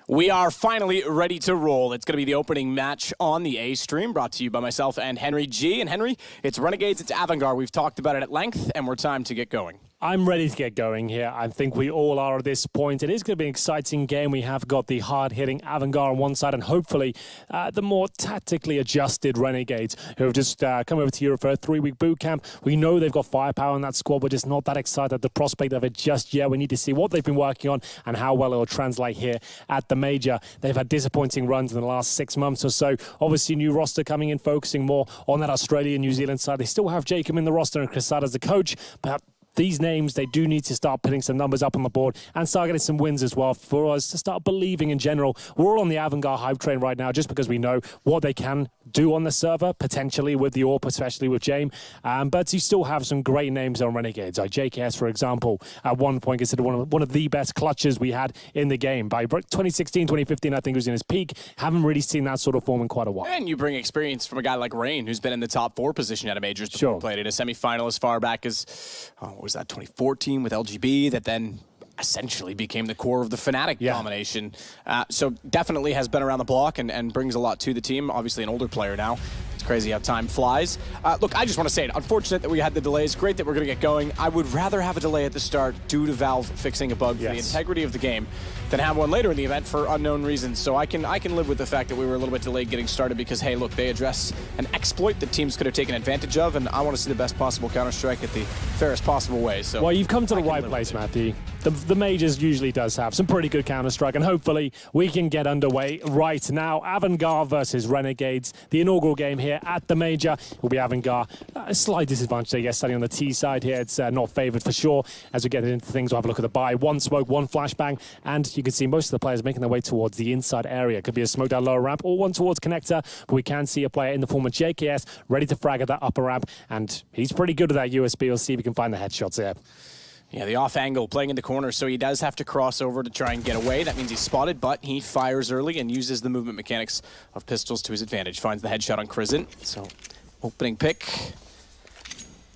We are finally ready to roll. It's going to be the opening match on the A stream, brought to you by myself and Henry G. And Henry, it's Renegades, it's AVANGAR. We've talked about it at length, and we're time to get going. I'm ready to get going here. I think we all are at this point. It is going to be an exciting game. We have got the hard-hitting AVANGAR on one side and hopefully the more tactically adjusted Renegades who have just come over to Europe for a 3-week boot camp. We know they've got firepower in that squad. We're just not that excited at the prospect of it just yet. We need to see what they've been working on and how well it will translate here at the major. They've had disappointing runs in the last 6 months or so. Obviously, new roster coming in, focusing more on that Australia, New Zealand side. They still have Jacob in the roster and Cressada as the coach, but these names, they do need to start putting some numbers up on the board and start getting some wins as well for us to start believing in general. We're all on the AVANGAR hype train right now just because we know what they can do on the server, potentially with the AWP, especially with James. But you still have some great names on Renegades, like JKS, for example, at one point considered one of the best clutches we had in the game. By 2016, 2015, I think it was in his peak. Haven't really seen that sort of form in quite a while. And you bring experience from a guy like Rain, who's been in the top 4 position at a majors before. Played in a semifinal as far back as, what was that, 2014 with LGB, that then essentially became the core of the Fnatic domination. So definitely has been around the block and brings a lot to the team. Obviously an older player now. It's crazy how time flies. Look, I just want to say it. Unfortunate that we had the delays. Great that we're going to get going. I would rather have a delay at the start due to Valve fixing a bug for the integrity of the game than have one later in the event for unknown reasons. So I can live with the fact that we were a little bit delayed getting started because, hey, look, they address an exploit that teams could have taken advantage of, and I want to see the best possible Counter-Strike at the fairest possible way. So well, you've come to the right place, Matthew. The majors usually does have some pretty good Counter-Strike, and hopefully we can get underway right now. AVANGAR versus Renegades, the inaugural game here at the major will be AVANGAR. A slight disadvantage, I guess, starting on the T side here. It's not favored for sure. As we get into things, we'll have a look at the buy. One smoke, one flashbang, and you can see most of the players making their way towards the inside area. Could be a smoke down lower ramp or one towards connector, but we can see a player in the form of JKS ready to frag at that upper ramp, and he's pretty good at that USB. We'll see if we can find the headshots here. Yeah, the off angle playing in the corner, so he does have to cross over to try and get away. That means he's spotted, but he fires early and uses the movement mechanics of pistols to his advantage. Finds the headshot on Crizant. So, opening pick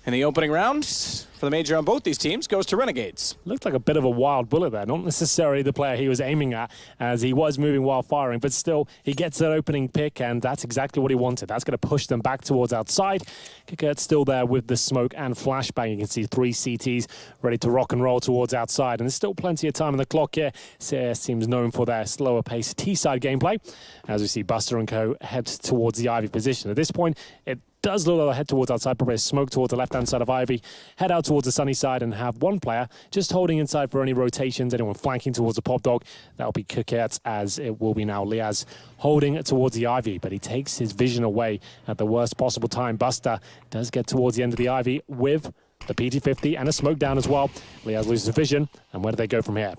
in the opening round for the major on both these teams goes to Renegades. Looked like a bit of a wild bullet there. Not necessarily the player he was aiming at, as he was moving while firing, but still, he gets that opening pick, and that's exactly what he wanted. That's going to push them back towards outside. Kikert's still there with the smoke and flashbang. You can see 3 CTs ready to rock and roll towards outside, and there's still plenty of time on the clock here. CS seems known for their slower pace T-side gameplay. As we see Buster and co head towards the Ivy position. At this point, it does look like they'll head towards outside, probably a smoke towards the left-hand side of Ivy, head out towards the sunny side and have one player just holding inside for any rotations, anyone flanking towards the pop dog. That'll be Kukert, as it will be now Liaz holding towards the Ivy, but he takes his vision away at the worst possible time. Buster does get towards the end of the Ivy with the PT-50 and a smoke down as well. Liaz loses vision, and where do they go from here?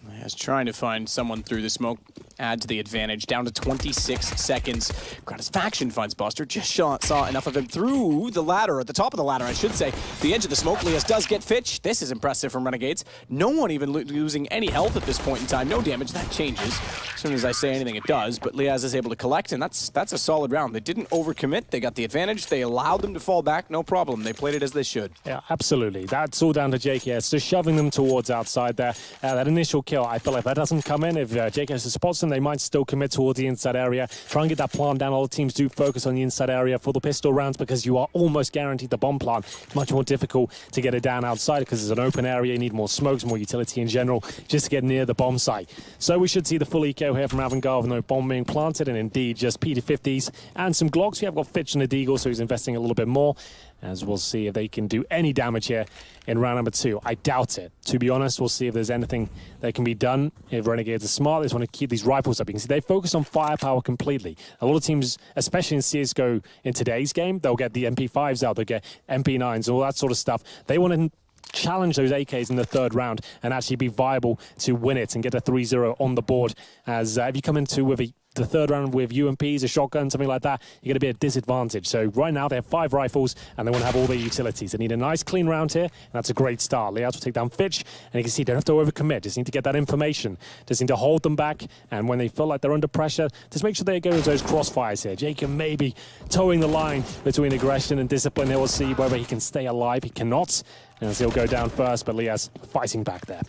Liaz trying to find someone through the smoke. Add to the advantage, down to 26 seconds. Gratisfaction finds Buster, just saw enough of him through the ladder, at the top of the ladder, I should say. The edge of the smoke, Liaz does get Fitch. This is impressive from Renegades. No one even losing any health at this point in time. No damage, that changes. As soon as I say anything, it does, but Liaz is able to collect, and that's a solid round. They didn't overcommit, they got the advantage, they allowed them to fall back, no problem. They played it as they should. Yeah, absolutely. That's all down to JKS, just shoving them towards outside there. That initial kill, I feel like that doesn't come in. If JKS spots them, they might still commit towards the inside area. Try and get that plant down. All the teams do focus on the inside area for the pistol rounds because you are almost guaranteed the bomb plant. It's much more difficult to get it down outside because it's an open area. You need more smokes, more utility in general, just to get near the bomb site. So we should see the full eco here from AVANGAR with no bomb being planted, and indeed just PT-50s and some Glocks. We have got Fitch and the Deagle, so he's investing a little bit more, as we'll see if they can do any damage here in round number 2. I doubt it. To be honest, we'll see if there's anything that can be done. If Renegades are smart, they just want to keep these rifles up. You can see they focus on firepower completely. A lot of teams, especially in CSGO in today's game, they'll get the MP5s out, they'll get MP9s and all that sort of stuff. They want to challenge those AKs in the 3rd round and actually be viable to win it and get a 3-0 on the board. As if you come into with the 3rd round with UMPs, a shotgun, something like that, you're going to be at a disadvantage. So right now they have 5 rifles and they want to have all their utilities. They need a nice clean round here, and that's a great start. Liaz will take down Fitch, and you can see they don't have to overcommit. Just need to get that information. Just need to hold them back, and when they feel like they're under pressure, just make sure they go into those crossfires here. Jacob maybe towing the line between aggression and discipline. Here we'll see whether he can stay alive. He cannot, as he'll go down first, but Liaz fighting back there.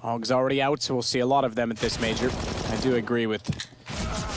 Og's already out, so we'll see a lot of them at this major. I do agree with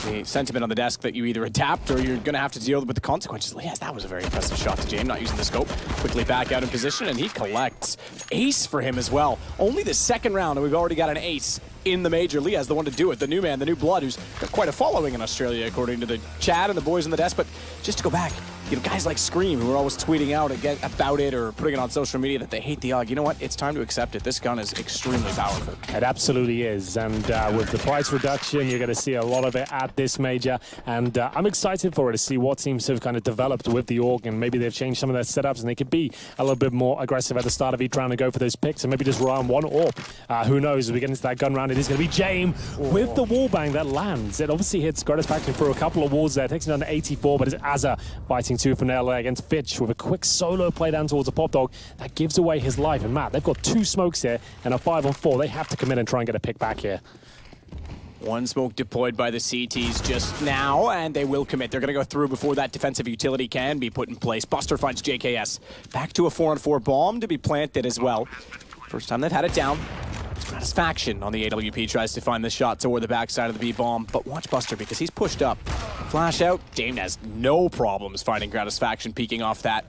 the sentiment on the desk that you either adapt or you're going to have to deal with the consequences. Yes, that was a very impressive shot to James, not using the scope. Quickly back out in position, and he collects. Ace for him as well. Only the second round, and we've already got an ace in the major. Lia's the one to do it. The new man, the new blood, who's got quite a following in Australia, according to the chat and the boys on the desk. But just to go back, you know, guys like Scream, who are always tweeting out about it or putting it on social media that they hate the AUG. You know what? It's time to accept it. This gun is extremely powerful. It absolutely is. And with the price reduction, you're going to see a lot of it at this major. And I'm excited for it to see what teams have kind of developed with the AUG. And maybe they've changed some of their setups and they could be a little bit more aggressive at the start of each round and go for those picks and maybe just rely on one AWP. Who knows? As we get into that gun round, it is going to be James with the wallbang that lands. It obviously hits Gratisfaction through a couple of walls there. Takes him down to 84, but it's Azza fighting tooth and nail against Fitch with a quick solo play down towards a pop dog that gives away his life. And Matt, they've got 2 smokes here and a 5-on-4. They have to come in and try and get a pick back here. One smoke deployed by the CTs just now, and they will commit. They're going to go through before that defensive utility can be put in place. Buster finds JKS. Back to a 4-on-4 bomb to be planted as well. First time they've had it down. Gratisfaction on the AWP tries to find the shot toward the backside of the B bomb, but watch Buster because he's pushed up. Flash out. Dame has no problems finding Gratisfaction peeking off that.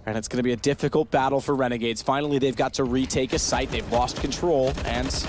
And it's going to be a difficult battle for Renegades. Finally, they've got to retake a site. They've lost control, and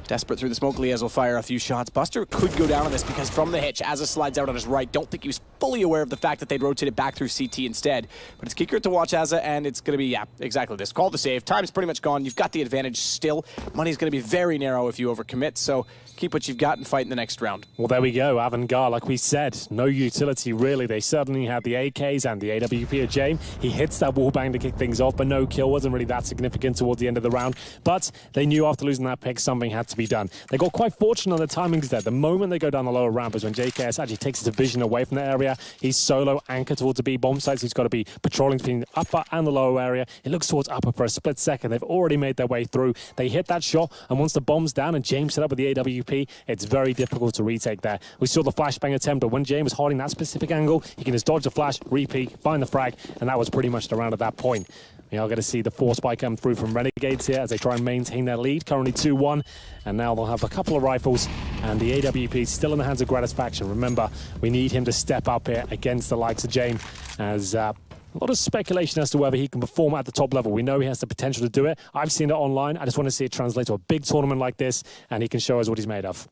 desperate through the smoke, Liaz will fire a few shots. Buster could go down on this because from the hitch, Azza slides out on his right. Don't think he was fully aware of the fact that they'd rotated back through CT instead. But it's kicker to watch Azza, and it's going to be, yeah, exactly this. Call the save. Time's pretty much gone. You've got the advantage still. Money's going to be very narrow if you overcommit, so keep what you've got and fight in the next round. Well, there we go. AVANGAR, like we said, no utility really. They certainly had the AKs and the AWP of James. He hits that wallbang to kick things off, but no kill. Wasn't really that significant towards the end of the round. But they knew after losing that pick, something had to be done. They got quite fortunate on the timings there. The moment they go down the lower ramp is when JKS actually takes his vision away from the area. He's solo anchored towards the B bomb sites. He's got to be patrolling between the upper and the lower area. It looks towards upper for a split second. They've already made their way through. They hit that shot, and once the bomb's down and James set up with the AWP, it's very difficult to retake there. We saw the flashbang attempt, but when James was holding that specific angle, he can just dodge the flash, repeat, find the frag, and that was pretty much the round at that point. We are going to see the 4 spike come through from Renegades here as they try and maintain their lead, currently 2-1, and now they'll have a couple of rifles, and the AWP still in the hands of Gratisfaction. Remember, we need him to step up here against the likes of James, as a lot of speculation as to whether he can perform at the top level. We know he has the potential to do it. I've seen it online. I just want to see it translate to a big tournament like this, and he can show us what he's made of.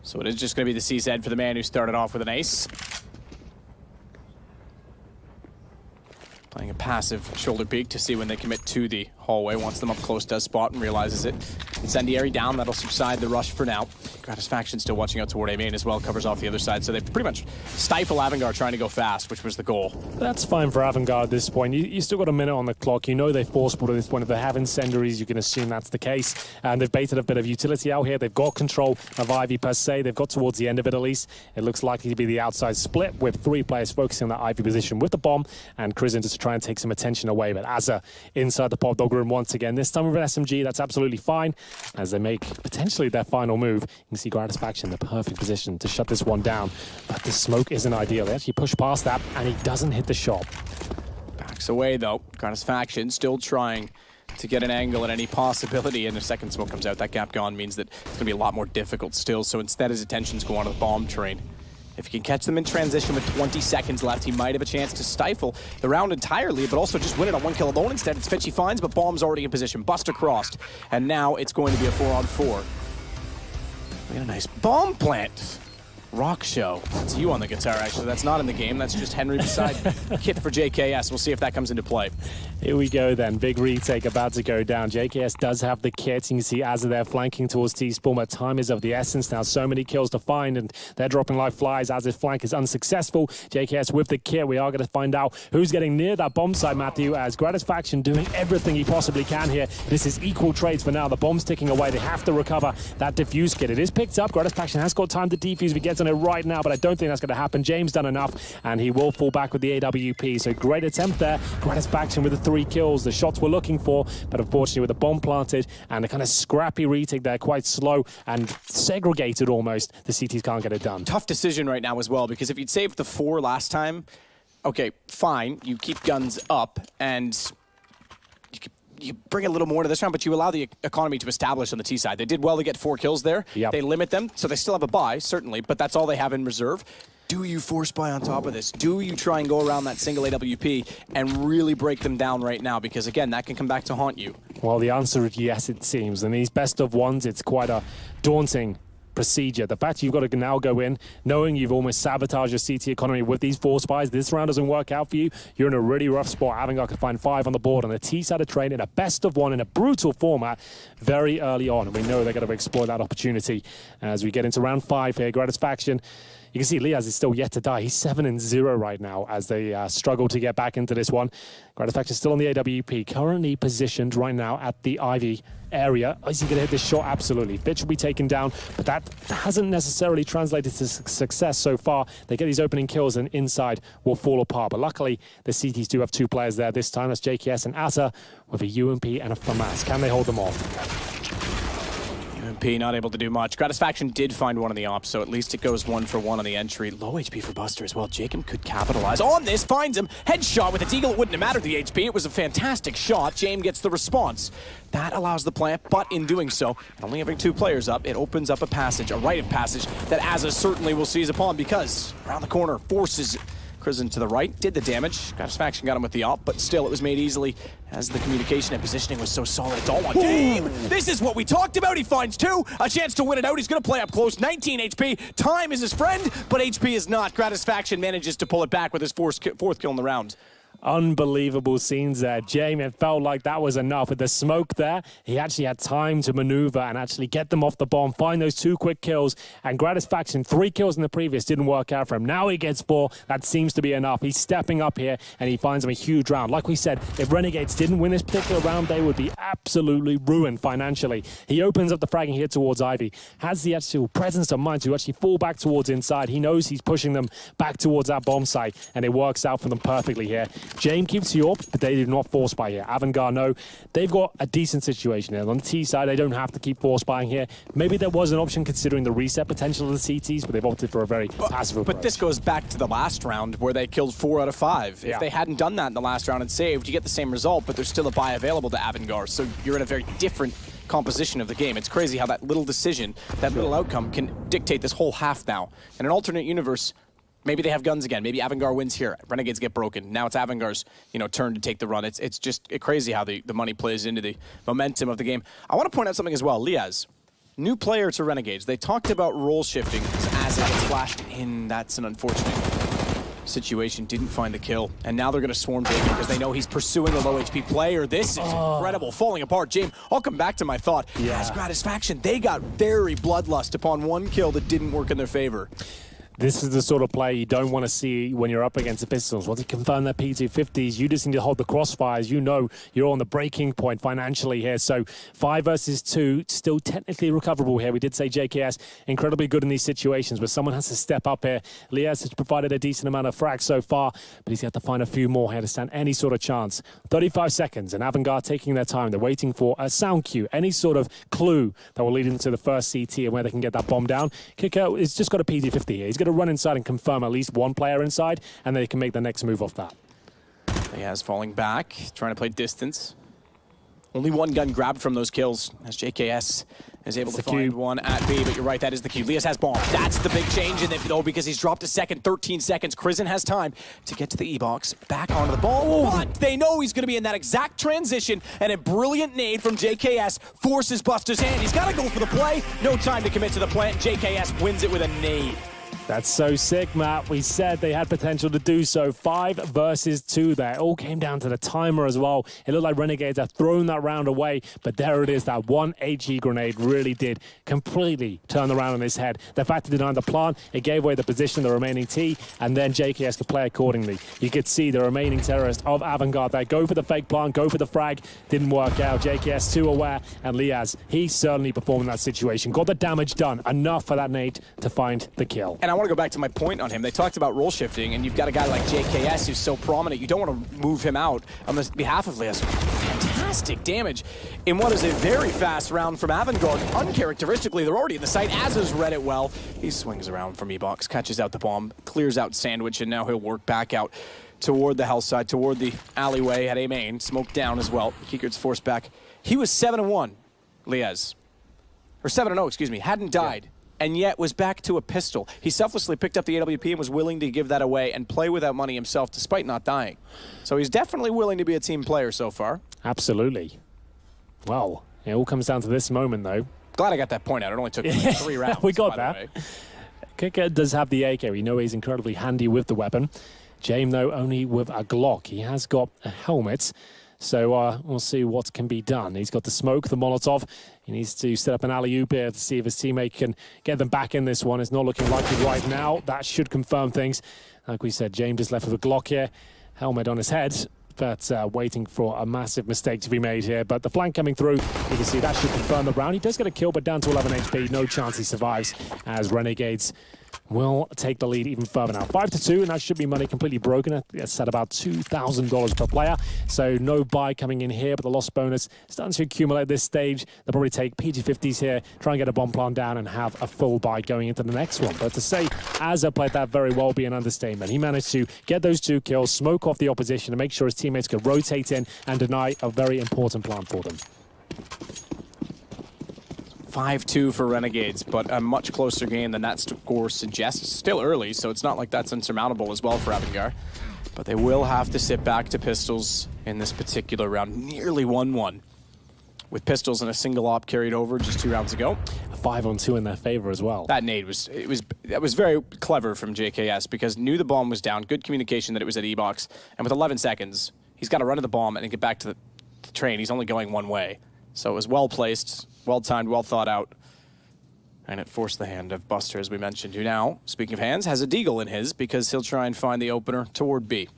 So it is just going to be the CZ for the man who started off with an ace. Playing a passive shoulder peek to see when they commit to the hallway. Wants them up close, does spot and realizes it. Incendiary down, that'll subside the rush for now. Gratisfaction still watching out toward A main as well, covers off the other side. So they pretty much stifle AVANGAR trying to go fast, which was the goal. That's fine for AVANGAR at this point. You still got a minute on the clock. You know they force ball at this point. If they have incendiaries, you can assume that's the case. And they've baited a bit of utility out here. They've got control of Ivy per se. They've got towards the end of it at least. It looks likely to be the outside split with 3 players focusing on that Ivy position with the bomb and Crizin just to try and take some attention away. But Azza inside the pop dog room once again. This time with an SMG, that's absolutely fine as they make potentially their final move. You can see Gratisfaction in the perfect position to shut this one down. But the smoke isn't ideal. They actually push past that and he doesn't hit the shot. Backs away though. Gratisfaction still trying to get an angle at any possibility, and the second smoke comes out. That gap gone means that it's going to be a lot more difficult still. So instead his attention's going on the bomb train. If he can catch them in transition with 20 seconds left, he might have a chance to stifle the round entirely, but also just win it on 1 kill alone. Instead, it's Fitch he finds, but Bomb's already in position. Buster crossed, and now it's going to be a 4-on-4. We got a nice bomb plant. Rock show. That's you on the guitar, actually. That's not in the game. That's just Henry beside Kit for JKS. We'll see if that comes into play. Here we go then. Big retake about to go down. JKS does have the kit. You can see Azza there flanking towards T-Spawn, but time is of the essence now. So many kills to find, and they're dropping like flies as his flank is unsuccessful. JKS with the kit. We are going to find out who's getting near that bomb site, Matthew, as Gratisfaction doing everything he possibly can here. This is equal trades for now. The bomb's ticking away. They have to recover that defuse kit. It is picked up. Gratisfaction has got time to defuse if he gets on it right now, but I don't think that's going to happen. James done enough, and he will fall back with the AWP. So great attempt there. Gratisfaction with the 3 kills. The shots we're looking for, but unfortunately with the bomb planted and a kind of scrappy retake there, quite slow and segregated almost, the CTs can't get it done. Tough decision right now as well, because if you'd saved the 4 last time, okay, fine, you keep guns up and you bring a little more to this round, but you allow the economy to establish on the T side. They did well to get 4 kills there. Yep. They limit them, so they still have a buy, certainly, but that's all they have in reserve. Do you force buy on top of this? Do you try and go around that single AWP and really break them down right now? Because again, that can come back to haunt you. Well, the answer is yes, it seems. And these best of ones, it's quite a daunting procedure. The fact you've got to now go in knowing you've almost sabotaged your CT economy with these force buys, this round doesn't work out for you, you're in a really rough spot. AVANGAR could find 5 on the board, and the T side of train in a best of 1 in a brutal format very early on. And we know they're going to exploit that opportunity as we get into round 5 here. Gratisfaction. You can see Liaz is still yet to die. He's 7-0 right now as they struggle to get back into this one. Gratisfaction is still on the AWP, currently positioned right now at the Ivy area. Is he going to hit this shot? Absolutely. Fitch will be taken down, but that hasn't necessarily translated to success so far. They get these opening kills and inside will fall apart. But luckily, the CTs do have 2 players there this time. That's JKS and Atta with a UMP and a FAMAS. Can they hold them off? UMP not able to do much. Gratisfaction did find one on the ops, so at least it goes 1 for 1 on the entry. Low HP for Buster as well. Jacob could capitalize on this, finds him. Headshot with its eagle. It wouldn't have mattered the HP. It was a fantastic shot. James gets the response. That allows the plant, but in doing so, only having 2 players up, it opens up a passage, a rite of passage that Azza certainly will seize upon, because around the corner forces Crizzen to the right, did the damage. Gratisfaction got him with the op, but still it was made easily as the communication and positioning was so solid. It's all on game. This is what we talked about. He finds 2, a chance to win it out. He's going to play up close. 19 HP. Time is his friend, but HP is not. Gratisfaction manages to pull it back with his 4th kill in the round. Unbelievable scenes there. James, it felt like that was enough. With the smoke there, he actually had time to maneuver and actually get them off the bomb, find those 2 quick kills, and Gratisfaction, 3 kills in the previous, didn't work out for him. Now he gets 4. That seems to be enough. He's stepping up here, and he finds him a huge round. Like we said, if Renegades didn't win this particular round, they would be absolutely ruined financially. He opens up the fragging here towards Ivy, has the actual presence of mind to actually fall back towards inside. He knows he's pushing them back towards that bomb site, and it works out for them perfectly here. James keeps you up, but they do not force buy here. AVANGAR, no. They've got a decent situation here. On the T side, they don't have to keep force buying here. Maybe there was an option considering the reset potential of the CTs, but they've opted for a very passive approach. But this goes back to the last round where they killed 4 out of 5. If they hadn't done that in the last round and saved, you get the same result, but there's still a buy available to AVANGAR. So you're in a very different composition of the game. It's crazy how that little decision, that little outcome can dictate this whole half now. In an alternate universe, maybe they have guns again. Maybe AVANGAR wins here. Renegades get broken. Now it's AVANGAR's, turn to take the run. It's just crazy how the money plays into the momentum of the game. I want to point out something as well. Liaz, new player to Renegades. They talked about role shifting as it gets flashed in. That's an unfortunate situation. Didn't find the kill. And now they're going to swarm James because they know he's pursuing a low HP player. This is incredible. Falling apart. James, I'll come back to my thought. As Gratisfaction, they got very bloodlust upon 1 kill that didn't work in their favor. This is the sort of play you don't want to see when you're up against the Pistols. Once you confirm their P250s, you just need to hold the crossfires. You know you're on the breaking point financially here. So 5 versus 2, still technically recoverable here. We did say JKS incredibly good in these situations, but someone has to step up here. Liaz has provided a decent amount of frags so far, but he's got to find a few more here to stand any sort of chance. 35 seconds, and AVANGAR taking their time. They're waiting for a sound cue, any sort of clue that will lead into the first CT and where they can get that bomb down. Kicker has just got a P250 here. He's to run inside and confirm at least 1 player inside, and they can make the next move off that. He falling back, trying to play distance. Only 1 gun grabbed from those kills as JKS is able to find one at B, but you're right, that is the cue. Liaz has bomb. That's the big change in it, though, because he's dropped a second, 13 seconds. Crizzen has time to get to the E-box, back onto the ball, but they know he's going to be in that exact transition, and a brilliant nade from JKS forces Buster's hand. He's got to go for the play. No time to commit to the plant. JKS wins it with a nade. That's so sick, Matt. We said they had potential to do so. 5 versus 2 there. It all came down to the timer as well. It looked like Renegades had thrown that round away, but there it is. That 1 HE grenade really did completely turn the round on his head. The fact it denied the plant, it gave away the position of the remaining T, and then JKS could play accordingly. You could see the remaining terrorist of AVANGAR there. Go for the fake plant, go for the frag. Didn't work out. JKS too aware, and Liaz, he certainly performed in that situation. Got the damage done. Enough for that nade to find the kill. And I want to go back to my point on him. They talked about role shifting, and you've got a guy like JKS who's so prominent. You don't want to move him out on the behalf of Liaz. Fantastic damage in what is a very fast round from AVANGAR. Uncharacteristically, they're already in the site. Azza's read it well. He swings around from E-box, catches out the bomb, clears out Sandwich, and now he'll work back out toward the health side, toward the alleyway at A main. Smoke down as well. Kiekert's forced back. He was 7-1, Liez. Or 7-0, excuse me. Hadn't died. And yet was back to a pistol. He selflessly picked up the AWP and was willing to give that away and play without money himself despite not dying. So he's definitely willing to be a team player so far. Absolutely. Well, it all comes down to this moment, though. Glad I got that point out. It only took like 3 rounds. We got that. Kieker does have the AK. We know he's incredibly handy with the weapon. James, though, only with a Glock. He has got a helmet. So we'll see what can be done. He's got the smoke, the Molotov. He needs to set up an alley-oop here to see if his teammate can get them back in this one. It's not looking like it right now. That should confirm things. Like we said, James is left with a Glock here. Helmet on his head, but waiting for a massive mistake to be made here. But the flank coming through, you can see that should confirm the round. He does get a kill, but down to 11 HP. No chance he survives as Renegades will take the lead even further now. 5-2, and that should be money completely broken. It's at about $2,000 per player. So no buy coming in here, but the loss bonus starting to accumulate at this stage. They'll probably take PG-50s here, try and get a bomb plant down and have a full buy going into the next one. But to say Azza played that very well be an understatement. He managed to get those 2 kills, smoke off the opposition, and make sure his teammates could rotate in and deny a very important plant for them. 5-2 for Renegades, but a much closer game than that score suggests. Still early, so it's not like that's insurmountable as well for AVANGAR. But they will have to sit back to pistols in this particular round. Nearly 1-1. With pistols and a single op carried over just 2 rounds ago. A 5-on-2 in their favor as well. That nade was very clever from JKS because knew the bomb was down. Good communication that it was at E-box. And with 11 seconds, he's got to run to the bomb and get back to the train. He's only going one way. So it was well placed, well timed, well thought out. And it forced the hand of Buster, as we mentioned, who now, speaking of hands, has a deagle in his because he'll try and find the opener toward B.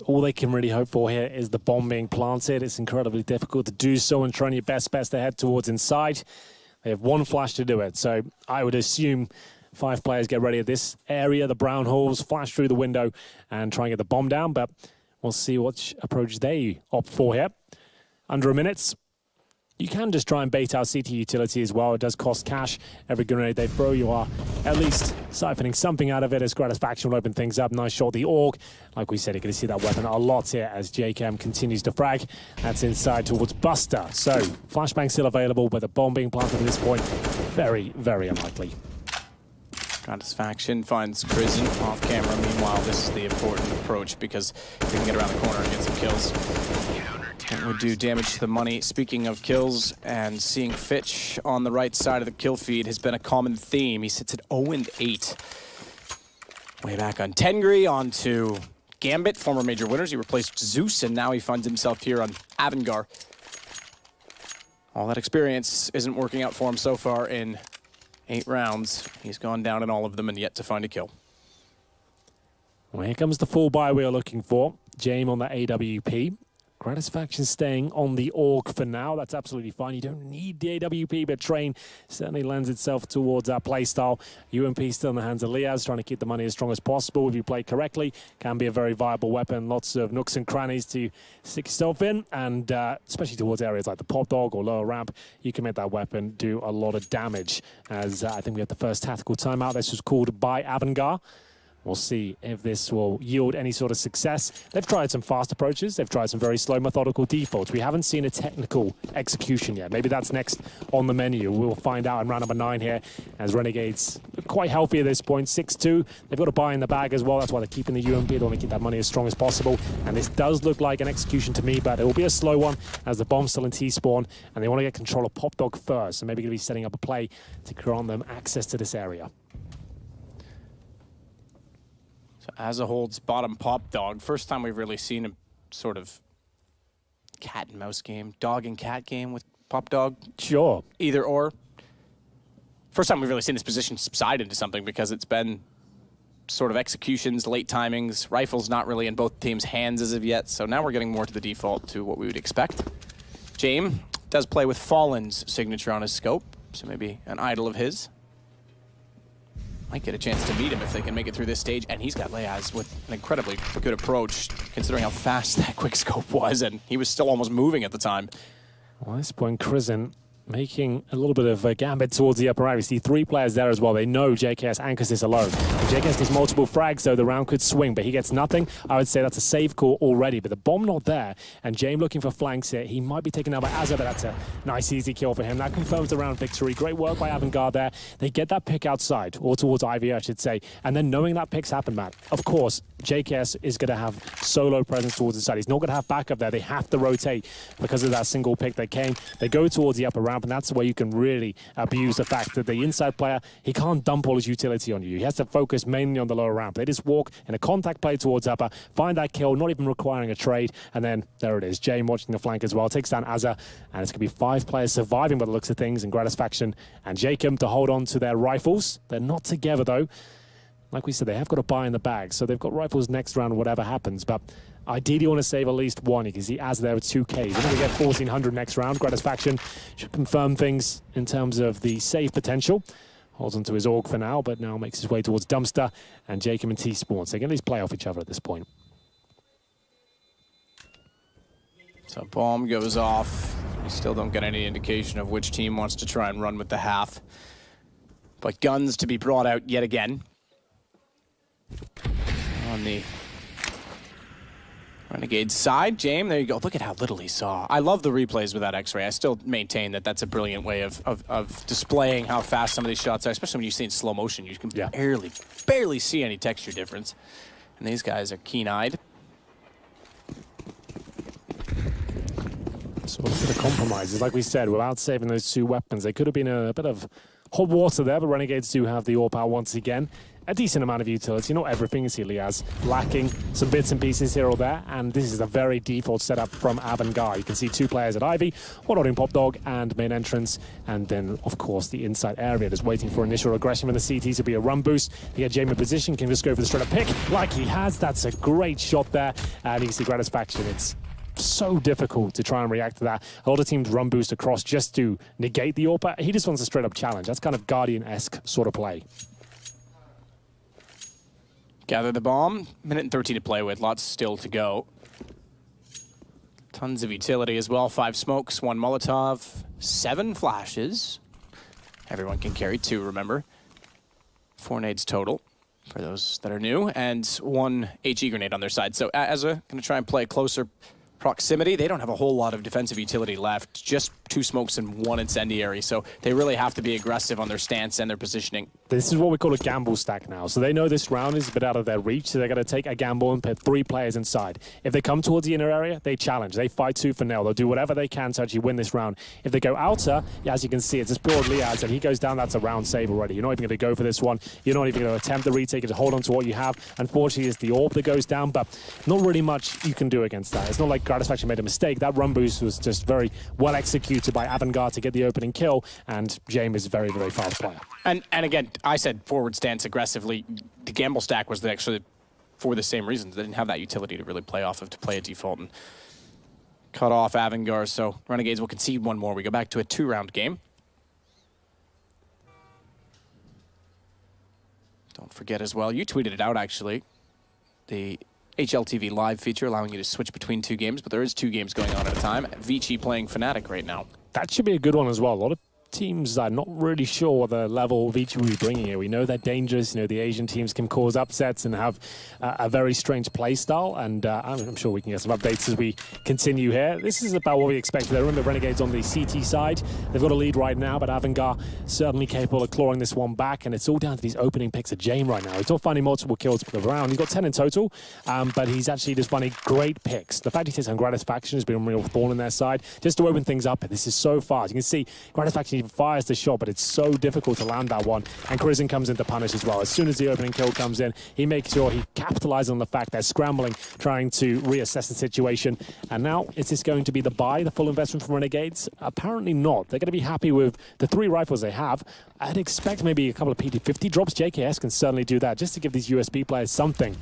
All they can really hope for here is the bomb being planted. It's incredibly difficult to do so and trying your best to head towards inside. They have 1 flash to do it. So I would assume 5 players get ready at this area, the brown holes, flash through the window and try and get the bomb down. But we'll see what approach they opt for here. Under a minute. You can just try and bait out CT utility as well. It does cost cash. Every grenade they throw, you are at least siphoning something out of it as Gratisfaction will open things up. Nice shot, the AUG. Like we said, you're going to see that weapon a lot here as JKM continues to frag. That's inside towards Buster. So, flashbang still available, but the bomb being planted at this point, very, very unlikely. Gratisfaction finds Krisen off camera. Meanwhile, this is the important approach because if we can get around the corner and get some kills, it would do damage to the money. Speaking of kills and seeing Fitch on the right side of the kill feed has been a common theme. He sits at 0-8. Way back on Tengri, on to Gambit, former major winners. He replaced Zeus, and now he finds himself here on AVANGAR. All that experience isn't working out for him so far in 8 rounds. He's gone down in all of them and yet to find a kill. Well, here comes the full buy we are looking for. James on the AWP. Gratisfaction staying on the AUG for now. That's absolutely fine. You don't need the AWP, but Train certainly lends itself towards that playstyle. UMP still in the hands of Liaz, trying to keep the money as strong as possible. If you play correctly, can be a very viable weapon. Lots of nooks and crannies to stick yourself in, and especially towards areas like the pop dog or lower ramp, you can make that weapon do a lot of damage. As I think we have the first tactical timeout. This was called by AVANGAR. We'll see if this will yield any sort of success. They've tried some fast approaches. They've tried some very slow, methodical defaults. We haven't seen a technical execution yet. Maybe that's next on the menu. We'll find out in round number 9 here as Renegades are quite healthy at this point. 6-2. They've got a buy in the bag as well. That's why they're keeping the UMP. They want to keep that money as strong as possible. And this does look like an execution to me, but it will be a slow one as the bomb's still in T-spawn. And they want to get control of Pop Dog first. So maybe going to be setting up a play to grant them access to this area. So Azza holds bottom Pop Dog. First time we've really seen a sort of cat and mouse game, dog and cat game with Pop Dog. Sure. Either or. First time we've really seen this position subside into something because it's been sort of executions, late timings, rifles not really in both teams' hands as of yet. So now we're getting more to the default to what we would expect. James does play with Fallen's signature on his scope, so maybe an idol of his. Might get a chance to meet him if they can make it through this stage, and he's got Leaz with an incredibly good approach, considering how fast that quick scope was, and he was still almost moving at the time. Well, at this point, Krisen making a little bit of a gambit towards the upper right. We see 3 players there as well. They know JKS anchors this alone. If JKS gets multiple frags, though, the round could swing, but he gets nothing. I would say that's a safe call already, but the bomb not there, and James looking for flanks here. He might be taken out by Azza, but that's a nice, easy kill for him. That confirms the round victory. Great work by AVANGAR there. They get that pick outside, or towards Ivy, I should say, and then knowing that picks happen, Matt. Of course, JKS is going to have solo presence towards the side. He's not going to have backup there. They have to rotate because of that single pick that came. They go towards the upper ramp, and that's where you can really abuse the fact that the inside player, he can't dump all his utility on you. He has to focus mainly on the lower ramp. They just walk in a contact play towards upper, find that kill, not even requiring a trade, and then there it is. Jame watching the flank as well, takes down Azza, and it's going to be 5 players surviving by the looks of things, and Gratisfaction and Jacob to hold on to their rifles. They're not together, though. Like we said, they have got a buy in the bag, so they've got rifles next round, whatever happens, but ideally you want to save at least one. You can see Az there with 2Ks. They're going to get 1,400 next round. Gratisfaction should confirm things in terms of the save potential. Holds onto his AUG for now, but now makes his way towards Dumpster, and Jacob and T-Spawn. So they can at least play off each other at this point. So bomb goes off. We still don't get any indication of which team wants to try and run with the half. But guns to be brought out yet again. On the Renegades side, James, there you go. Look at how little he saw. I love the replays with that X-ray. I still maintain that that's a brilliant way of displaying how fast some of these shots are, especially when you see it in slow motion. You can barely see any texture difference. And these guys are keen-eyed. So a bit of compromises, like we said, without saving those 2 weapons. They could have been a bit of hot water there, but Renegades do have the AWP once again. A decent amount of utility, not everything. You see Liaz lacking some bits and pieces here or there, and this is a very default setup from AVANGAR. You can see 2 players at Ivy, one on Pop Dog and main entrance, and then, of course, the inside area just waiting for initial aggression when the CTs will be a run boost. You get Jamie in position, can just go for the straight up pick like he has. That's a great shot there, and you can see Gratisfaction. It's so difficult to try and react to that. A lot of teams run boost across just to negate the AWP. He just wants a straight up challenge. That's kind of Guardian-esque sort of play. Gather the bomb. Minute and 13 to play with. Lots still to go. Tons of utility as well. 5 smokes, 1 Molotov, 7 flashes. Everyone can carry 2, remember. 4 nades total for those that are new, and 1 HE grenade on their side. So Azza going to try and play closer proximity. They don't have a whole lot of defensive utility left. Just 2 smokes and 1 incendiary. So they really have to be aggressive on their stance and their positioning. This is what we call a gamble stack now. So they know this round is a bit out of their reach, so they're going to take a gamble and put 3 players inside. If they come towards the inner area, they challenge. They fight tooth and nail. They'll do whatever they can to actually win this round. If they go outer, as you can see, it's just pure Liaz, and he goes down, that's a round save already. You're not even going to go for this one. You're not even going to attempt the retake. Just hold on to what you have. Unfortunately, it's the AWP that goes down, but not really much you can do against that. It's not like Gratisfaction made a mistake. That run boost was just very well executed by AVANGAR to get the opening kill, and James is a very, very fast player. And again, I said forward stance aggressively. The gamble stack was actually for the same reasons. They didn't have that utility to really play off of, to play a default and cut off AVANGAR. So Renegades will concede 1 more. We go back to a 2-round game. Don't forget as well, you tweeted it out actually, the HLTV live feature allowing you to switch between 2 games, but there is 2 games going on at a time. Vici playing Fnatic right now. That should be a good one as well. A lot of teams are not really sure what the level Vici will be bringing here. We know they're dangerous. You know, the Asian teams can cause upsets and have a very strange play style, and I'm sure we can get some updates as we continue here. This is about what we expected. They're in the Renegades on the CT side. They've got a lead right now, but AVANGAR certainly capable of clawing this one back, and it's all down to these opening picks of Jame right now. He's not finding multiple kills per round. He's got 10 in total, but he's actually just finding great picks. The fact he takes on Gratisfaction has been a real thorn in their side, just to open things up. This is so fast. You can see Gratisfaction even fires the shot, but it's so difficult to land that one. And Crizin comes in to punish as well. As soon as the opening kill comes in, he makes sure he capitalizes on the fact they're scrambling, trying to reassess the situation. And now, is this going to be the buy, the full investment from Renegades? Apparently not. They're going to be happy with the 3 rifles they have. I'd expect maybe a couple of PT-50 drops. JKS can certainly do that, just to give these USB players something.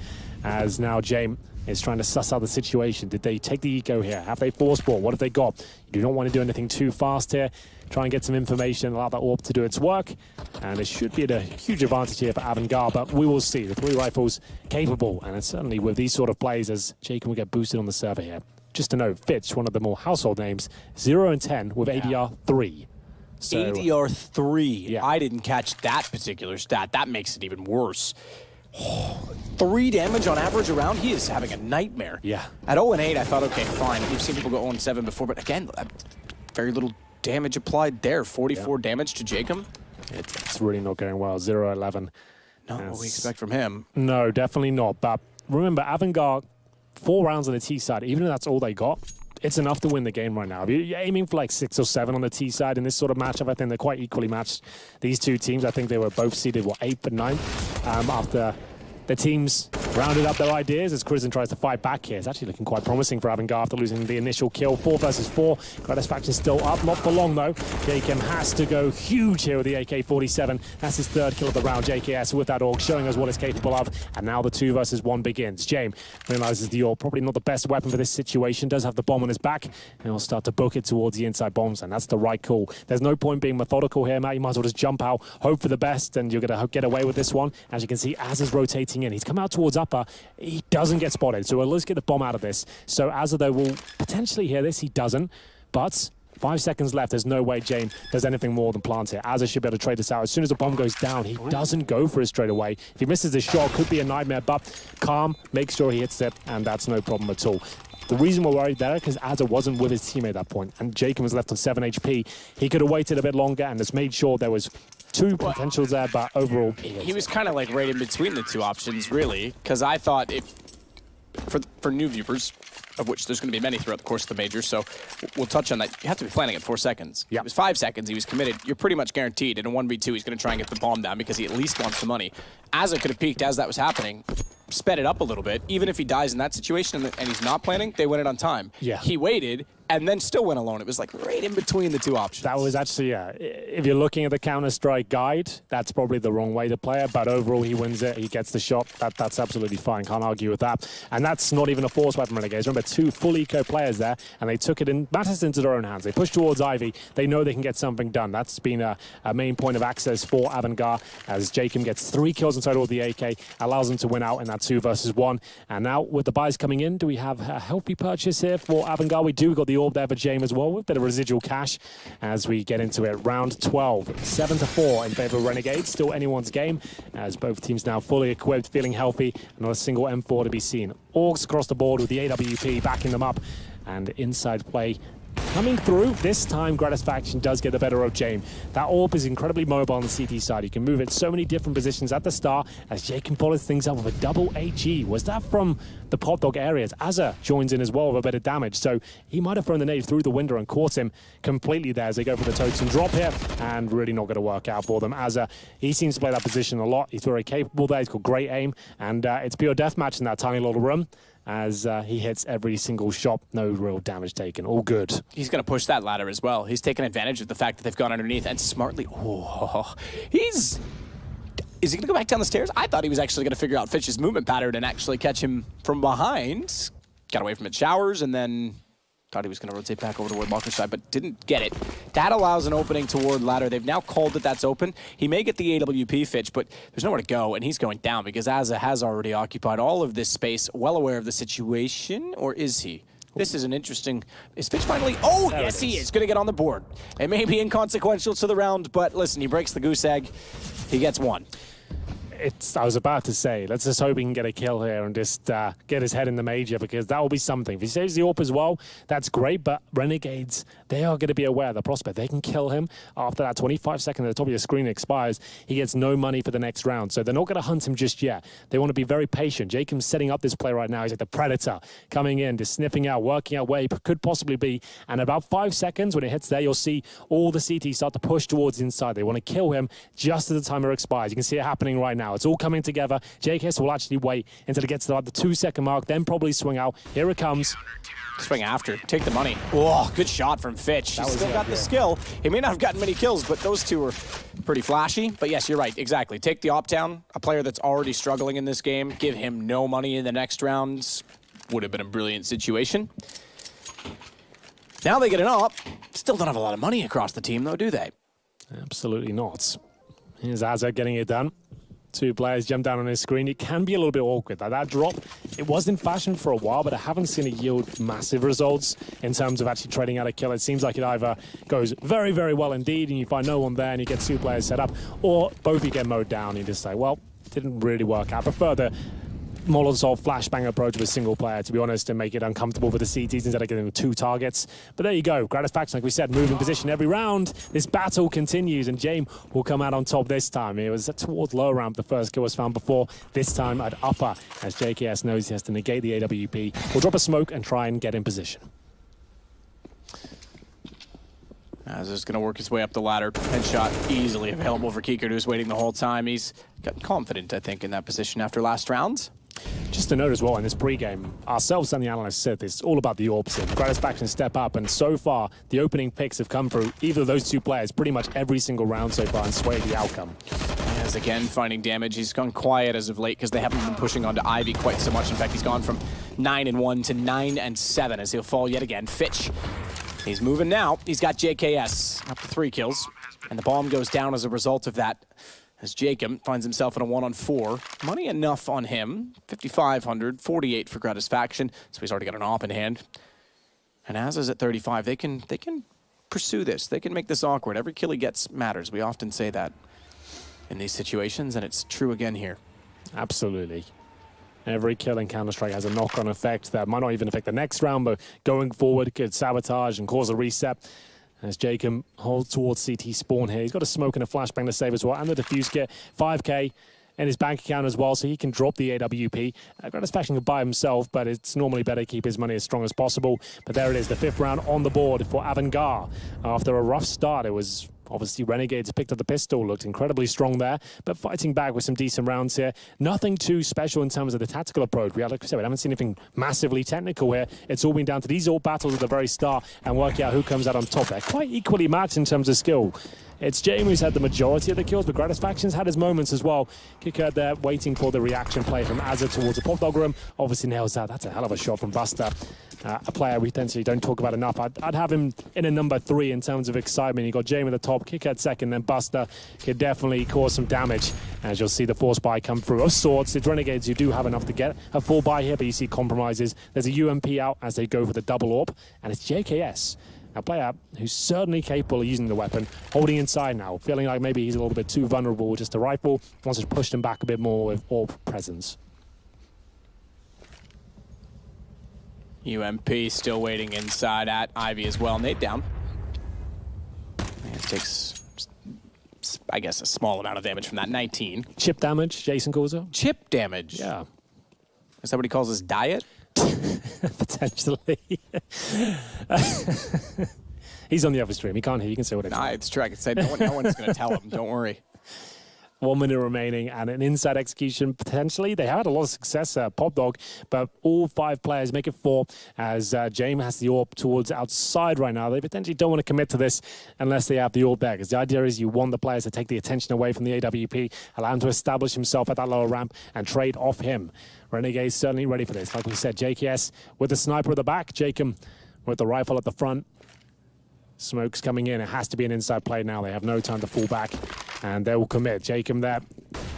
As now Jame is trying to suss out the situation. Did they take the eco here? Have they force ball? What have they got? You do not want to do anything too fast here. Try and get some information, allow that AWP to do its work. And it should be at a huge advantage here for AVANGAR, but we will see. The 3 rifles capable, and it's certainly with these sort of plays as Jacob will get boosted on the server here. Just to note, Fitch, one of the more household names, 0 and 10 with ADR 3. So, ADR 3. Yeah. I didn't catch that particular stat. That makes it even worse. 3 damage on average around. He is having a nightmare. Yeah. At 0-8, I thought, okay, fine. We've seen people go 0-7 before, but again, very little damage applied there. 44 damage to Jacob. It's really not going well. 0-11. Not what we expect from him. No, definitely not. But remember, AVANGAR, 4 rounds on the T side, even if that's all they got, it's enough to win the game right now. If you're aiming for like 6 or 7 on the T side in this sort of matchup, I think they're quite equally matched. These two teams, I think they were both seeded, 8th and 9th after the teams rounded up their ideas as Crimson tries to fight back here. It's actually looking quite promising for AVANGAR after losing the initial kill. 4 versus 4. Gratisfaction still up, not for long though. JKM has to go huge here with the AK-47. That's his 3rd kill of the round. JKS with that AUG showing us what it's capable of. And now the 2 versus 1 begins. James realizes the AUG probably not the best weapon for this situation. Does have the bomb on his back. And he'll start to book it towards the inside bombs. And that's the right call. There's no point being methodical here, Matt. You might as well just jump out, hope for the best, and you're going to get away with this one. As you can see, Az is rotating in. He's come out towards upper. He doesn't get spotted, so let's get the bomb out of this. So Azza, though, will potentially hear this. He doesn't, but 5 seconds left. There's no way Jane does anything more than plant here. Azza should be able to trade this out. As soon as the bomb goes down, he doesn't go for it straight away. If he misses this shot, could be a nightmare, but calm, make sure he hits it, and that's no problem at all. The reason we're worried there, because Azza wasn't with his teammate at that point, and Jacob was left on 7 HP. He could have waited a bit longer and just made sure there was 2 potentials there, but overall... He was kind of like right in between the 2 options, really, because I thought if, for new viewers, of which there's going to be many throughout the course of the major, so we'll touch on that. You have to be planning at 4 seconds. Yep. It was 5 seconds, he was committed. You're pretty much guaranteed in a 1v2 he's going to try and get the bomb down because he at least wants the money. Azza could have peeked as that was happening, sped it up a little bit. Even if he dies in that situation and he's not planning, they win it on time. Yeah. He waited and then still went alone. It was like right in between the 2 options. That was actually, yeah, if you're looking at the Counter-Strike guide, that's probably the wrong way to play it, but overall he wins it, he gets the shot, that's absolutely fine, can't argue with that. And that's not even a force weapon, Renegades. Remember, 2 full eco players there, and they took it in, matters into their own hands. They pushed towards Ivy, they know they can get something done. That's been a main point of access for AVANGAR, as Jacob gets 3 kills in total with the AK, allows them to win out in that 2 versus 1. And now, with the buys coming in, do we have a healthy purchase here for AVANGAR? We do, we've got the orb there for James as well, with a bit of residual cash as we get into it. Round 12, 7-4 in favor of Renegades. Still anyone's game, as both teams now fully equipped, feeling healthy. Not a single M4 to be seen. Orgs across the board with the AWP backing them up, and inside play coming through. This time, Gratisfaction does get the better of James. That AWP is incredibly mobile on the CT side. You can move it so many different positions at the start as Jacob follows things up with a double AG. Was that from the pot dog areas? Azza joins in as well with a bit of damage, so he might have thrown the nade through the window and caught him completely there as they go for the totem drop here, and really not going to work out for them. Azza, he seems to play that position a lot. He's very capable there. He's got great aim, and it's pure deathmatch in that tiny little room, as he hits every single shot. No real damage taken. All good. He's going to push that ladder as well. He's taken advantage of the fact that they've gone underneath and smartly... Oh, is he going to go back down the stairs? I thought he was actually going to figure out Fitch's movement pattern and actually catch him from behind. Got away from it showers and then thought he was going to rotate back over toward Walker's side, but didn't get it. That allows an opening toward ladder. They've now called that that's open. He may get the AWP Fitch, but there's nowhere to go, and he's going down because Azza has already occupied all of this space, well aware of the situation, or is he? This is an interesting... Is Fitch finally... Oh, there yes, he is. Going to get on the board. It may be inconsequential to the round, but listen, he breaks the goose egg. He gets 1. I was about to say, let's just hope he can get a kill here and just get his head in the major, because that will be something. If he saves the AWP as well, that's great, but Renegades, they are going to be aware of the prospect. They can kill him after that 25 seconds at the top of your screen expires. He gets no money for the next round, so they're not going to hunt him just yet. They want to be very patient. Jacob's setting up this play right now. He's like the Predator, coming in, just sniffing out, working out where he could possibly be, and about 5 seconds, when it hits there, you'll see all the CT start to push towards the inside. They want to kill him just as the timer expires. You can see it happening right now. It's all coming together. JKS will actually wait until it gets to the 2-second mark, then probably swing out. Here it comes. Swing after. Take the money. Oh, good shot from Fitch. He's still got the skill. He may not have gotten many kills, but those two were pretty flashy. But yes, you're right. Exactly. Take the op down. A player that's already struggling in this game. Give him no money in the next rounds. Would have been a brilliant situation. Now they get an op. Still don't have a lot of money across the team, though, do they? Absolutely not. Here's Azza getting it done. Two players jump down on his screen. It can be a little bit awkward. Like that drop, it was in fashion for a while, but I haven't seen it yield massive results in terms of actually trading out a kill. It seems like it either goes very, very well indeed, and you find no one there, and you get two players set up, or both of you get mowed down, and you just say, well, didn't really work out. I prefer the Molotov flashbang approach with a single player, to be honest, and make it uncomfortable for the CTs instead of getting two targets. But there you go. Gratisfaction, like we said, moving position every round. This battle continues, and Jame will come out on top this time. It was towards lower ramp the first kill was found before. This time at upper, as JKS knows he has to negate the AWP. We'll drop a smoke and try and get in position. As is going to work his way up the ladder. Headshot easily available for Kikert, who's waiting the whole time. He's got confident, I think, in that position after last round. Just to note as well, in this pregame, ourselves and the analysts said it's all about the orbs. Gratisfaction step up, and so far, the opening picks have come through either of those two players pretty much every single round so far and swayed the outcome. As again, finding damage. He's gone quiet as of late because they haven't been pushing onto Ivy quite so much. In fact, he's gone from 9-1 to 9-7 as he'll fall yet again. Fitch, he's moving now. He's got JKS up to 3 kills, and the bomb goes down as a result of that. As Jacob finds himself in a 1-on-4. Money enough on him. 5,500, 48 for Gratisfaction. So he's already got an op in hand. And as is at 35, they can pursue this. They can make this awkward. Every kill he gets matters. We often say that in these situations, and it's true again here. Absolutely. Every kill in Counter-Strike has a knock-on effect that might not even affect the next round, but going forward could sabotage and cause a reset. As Jacob holds towards CT spawn here. He's got a smoke and a flashbang to save as well, and the defuse kit. 5K in his bank account as well, so he can drop the AWP. Gratisfaction can buy himself, but it's normally better to keep his money as strong as possible. But there it is, the 5th round on the board for AVANGAR. After a rough start, it was obviously Renegades picked up the pistol, looked incredibly strong there, but fighting back with some decent rounds here. Nothing too special in terms of the tactical approach. Like I said, we haven't seen anything massively technical here. It's all been down to these all battles at the very start and working out who comes out on top. They're quite equally matched in terms of skill. It's Jamie who's had the majority of the kills, but Gratisfaction's had his moments as well. Kikert there waiting for the reaction play from Azza towards the pop dog room. Obviously nails that. That's a hell of a shot from Buster. A player we potentially don't talk about enough. I'd have him in a number 3 in terms of excitement. You got Jamie at the top, Kikert second, then Buster could definitely cause some damage. As you'll see the force buy come through of sorts. It's Renegades who do have enough to get a full buy here, but you see compromises. There's a UMP out as they go for the double AWP, and it's JKS. A player who's certainly capable of using the weapon, holding inside now, feeling like maybe he's a little bit too vulnerable with just a rifle, wants to push him back a bit more with AWP presence. UMP still waiting inside at Ivy as well. Nade down. And it takes, I guess, a small amount of damage from that 19. Chip damage, Jason calls it. Chip damage? Yeah. Is that what he calls his diet? Potentially. He's on the other stream. He can't hear. You can say what it is. Nah, it's true. I can say no one's going to tell him. Don't worry. 1 minute remaining and an inside execution potentially. They had a lot of success at Pop Dog, but all 5 players make it 4 as James has the AWP towards outside right now. They potentially don't want to commit to this unless they have the AWP there, because the idea is you want the players to take the attention away from the AWP, allow him to establish himself at that lower ramp and trade off him. Renegades certainly ready for this. Like we said, JKS with the sniper at the back, Jacob with the rifle at the front. Smoke's coming in. It has to be an inside play now. They have no time to fall back, and they will commit. Jacob there,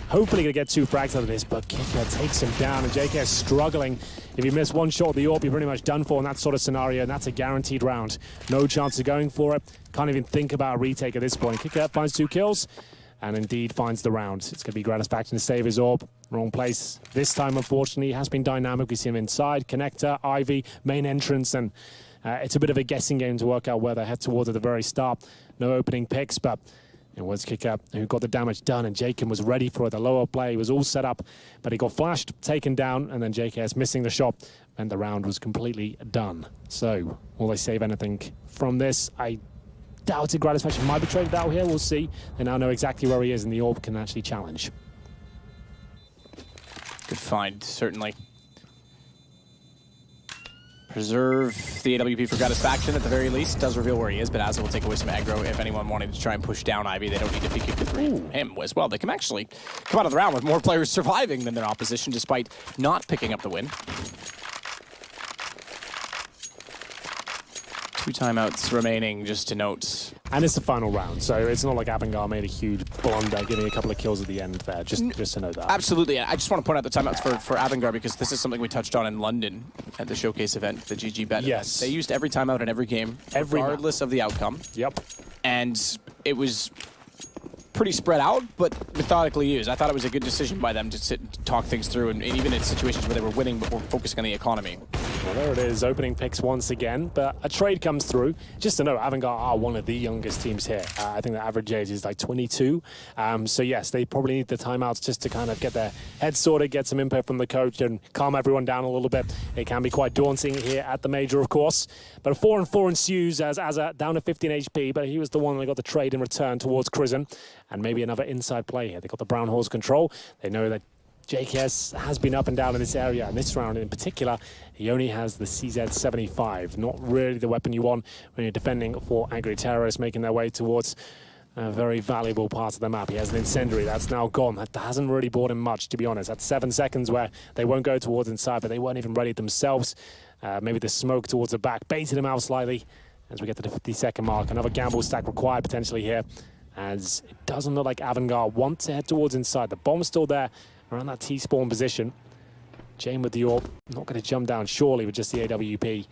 hopefully going to get 2 frags out of this, but Kicker takes him down, and JK struggling. If you miss one shot of the AWP, you're pretty much done for in that sort of scenario, and that's a guaranteed round. No chance of going for it. Can't even think about a retake at this point. Kicker finds 2 kills, and indeed finds the round. It's going to be Gratisfaction to save his AWP. Wrong place this time, unfortunately. It has been dynamic. We see him inside. Connector, Ivy, main entrance, and it's a bit of a guessing game to work out where they head towards at the very start. No opening picks, but it was Kicker who got the damage done, and Jacob was ready for it. The lower play was all set up, but he got flashed, taken down, and then JKS missing the shot, and the round was completely done. So, will they save anything from this? I doubted Gratisfaction might be traded out here. We'll see. They now know exactly where he is, and the AWP can actually challenge. Good find, certainly. Preserve the AWP for Gratisfaction at the very least. Does reveal where he is, but Azza will take away some aggro. If anyone wanted to try and push down Ivy, they don't need to peek it through him as well. They can actually come out of the round with more players surviving than their opposition, despite not picking up the win. 2 timeouts remaining, just to note. And it's the final round, so it's not like AVANGAR made a huge blunder, getting a couple of kills at the end there, just to know that. Absolutely. I just want to point out the timeouts for AVANGAR, because this is something we touched on in London at the showcase event, the GG Bet. Yes. They used every timeout in every game, regardless of the outcome. Yep. And it was pretty spread out, but methodically used. I thought it was a good decision by them to sit and talk things through, and even in situations where they were winning but were focusing on the economy. Well, there it is, opening picks once again, but a trade comes through. Just to know, AVANGAR are one of the youngest teams here. I think the average age is like 22. So yes, they probably need the timeouts just to kind of get their heads sorted, get some input from the coach and calm everyone down a little bit. It can be quite daunting here at the major, of course. But a 4-4 ensues as down to 15 HP, but he was the one that got the trade in return towards Crizzen. And maybe another inside play here. They got the Brown Horse control. They know that JKS has been up and down in this area, and this round in particular, he only has the CZ75. Not really the weapon you want when you're defending for angry terrorists making their way towards a very valuable part of the map. He has an incendiary that's now gone. That hasn't really bought him much, to be honest. That's 7 seconds where they won't go towards inside, but they weren't even ready themselves. Maybe the smoke towards the back baited him out slightly as we get to the 50-second mark. Another gamble stack required potentially here, as it doesn't look like AVANGAR want to head towards inside. The bomb's still there around that T-spawn position. Jane with the AWP, not going to jump down surely with just the AWP.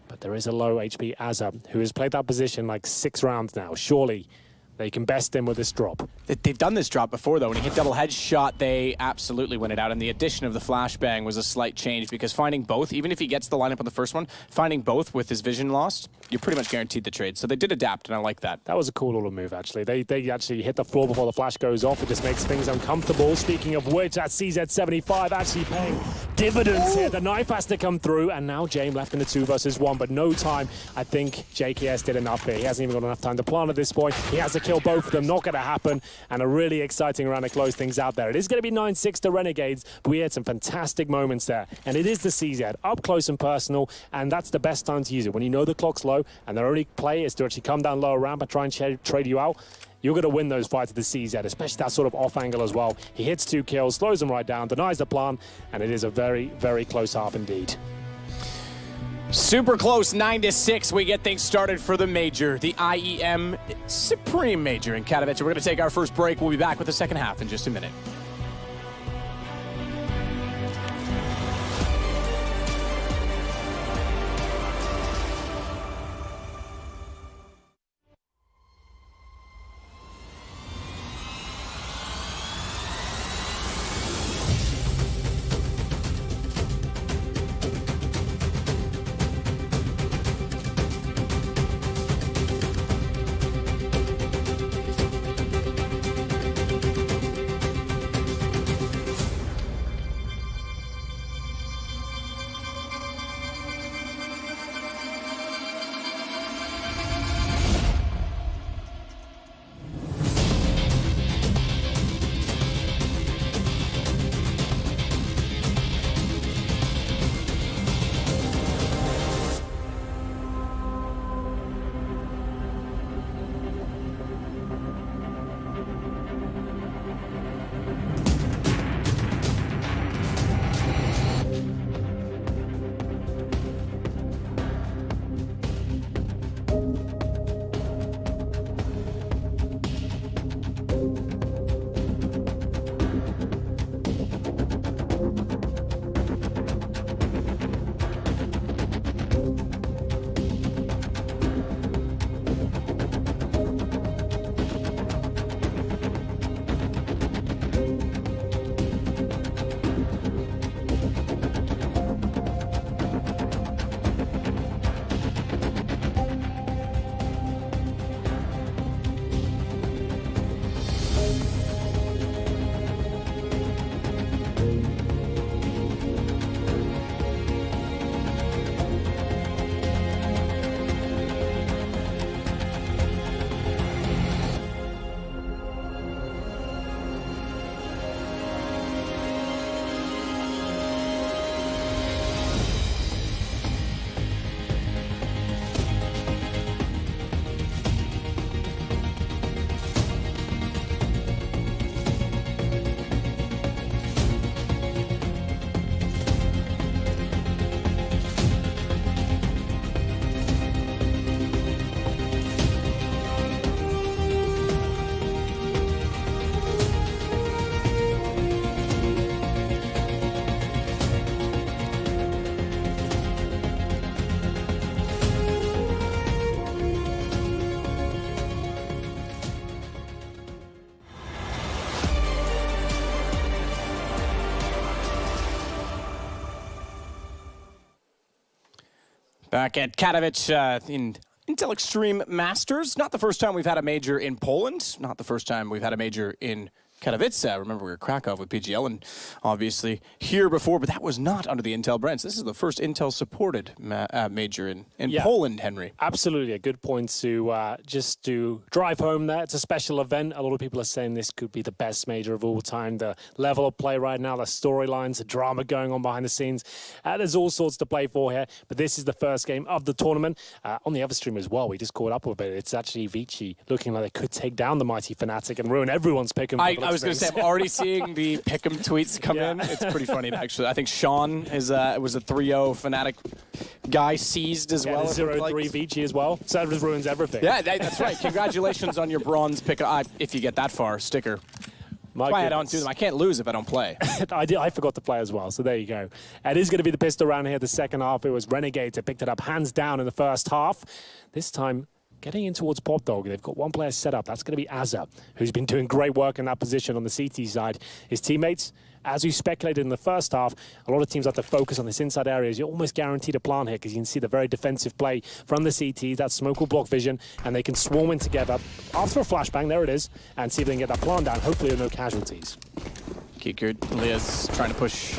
But there is a low HP Azza, who has played that position like 6 rounds now. Surely they can best him with this drop. They've done this drop before, though. When he hit double headshot, they absolutely win it out. And the addition of the flashbang was a slight change, because finding both, even if he gets the lineup on the first one, finding both with his vision lost, you're pretty much guaranteed the trade. So they did adapt, and I like that. That was a cool little move, actually. They actually hit the floor before the flash goes off. It just makes things uncomfortable. Speaking of which, that CZ75 actually paying dividends here. The knife has to come through, and now James left in the 2 versus 1, but no time. I think JKS did enough here. He hasn't even got enough time to plant at this point. He has to kill both of them. Not going to happen, and a really exciting round to close things out there. It is going to be 9-6 to Renegades, but we had some fantastic moments there, and it is the CZ, up close and personal, and that's the best time to use it. When you know the clock's low, and their only play is to actually come down lower ramp and try and trade you out, you're going to win those fights at the CZ, especially that sort of off angle as well. He hits 2 kills, slows them right down, denies the plan, and it is a very, very close half indeed. Super close, 9-6. We get things started for the major, the IEM Supreme Major in Katowice. We're going to take our first break. We'll be back with the second half in just a minute. Back at Katowice in Intel Extreme Masters. Not the first time we've had a major in Poland. Not the first time we've had a major in Katowice. Remember, we were Krakow with PGL and obviously here before, but that was not under the Intel brands. This is the first Intel-supported major in Poland, Henry. Absolutely, a good point to just to drive home there. It's a special event. A lot of people are saying this could be the best major of all time. The level of play right now, the storylines, the drama going on behind the scenes. There's all sorts to play for here, but this is the first game of the tournament. On the other stream as well, we just caught up with it. It's actually Vici looking like they could take down the mighty Fnatic and ruin everyone's pick 'em. I was going to say, I'm already seeing the pick'em tweets come in. It's pretty funny, actually. I think Sean is was a 3-0 Fnatic guy seized as well. 0-3 Vici as well. So that just ruins everything. Yeah, that's right. Congratulations on your bronze pick, if you get that far, sticker. Why I don't do them. I can't lose if I don't play. I forgot to play as well, so there you go. It is going to be the pistol round here the second half. It was Renegades that picked it up hands down in the first half. This time, getting in towards Pop Dog, they've got one player set up. That's going to be Azza, who's been doing great work in that position on the CT side. His teammates, as we speculated in the first half, a lot of teams have to focus on this inside areas. You're almost guaranteed a plant here because you can see the very defensive play from the CTs. That smoke will block vision, and they can swarm in together after a flashbang. There it is, and see if they can get that plant down. Hopefully, there are no casualties. Kikert, Lias trying to push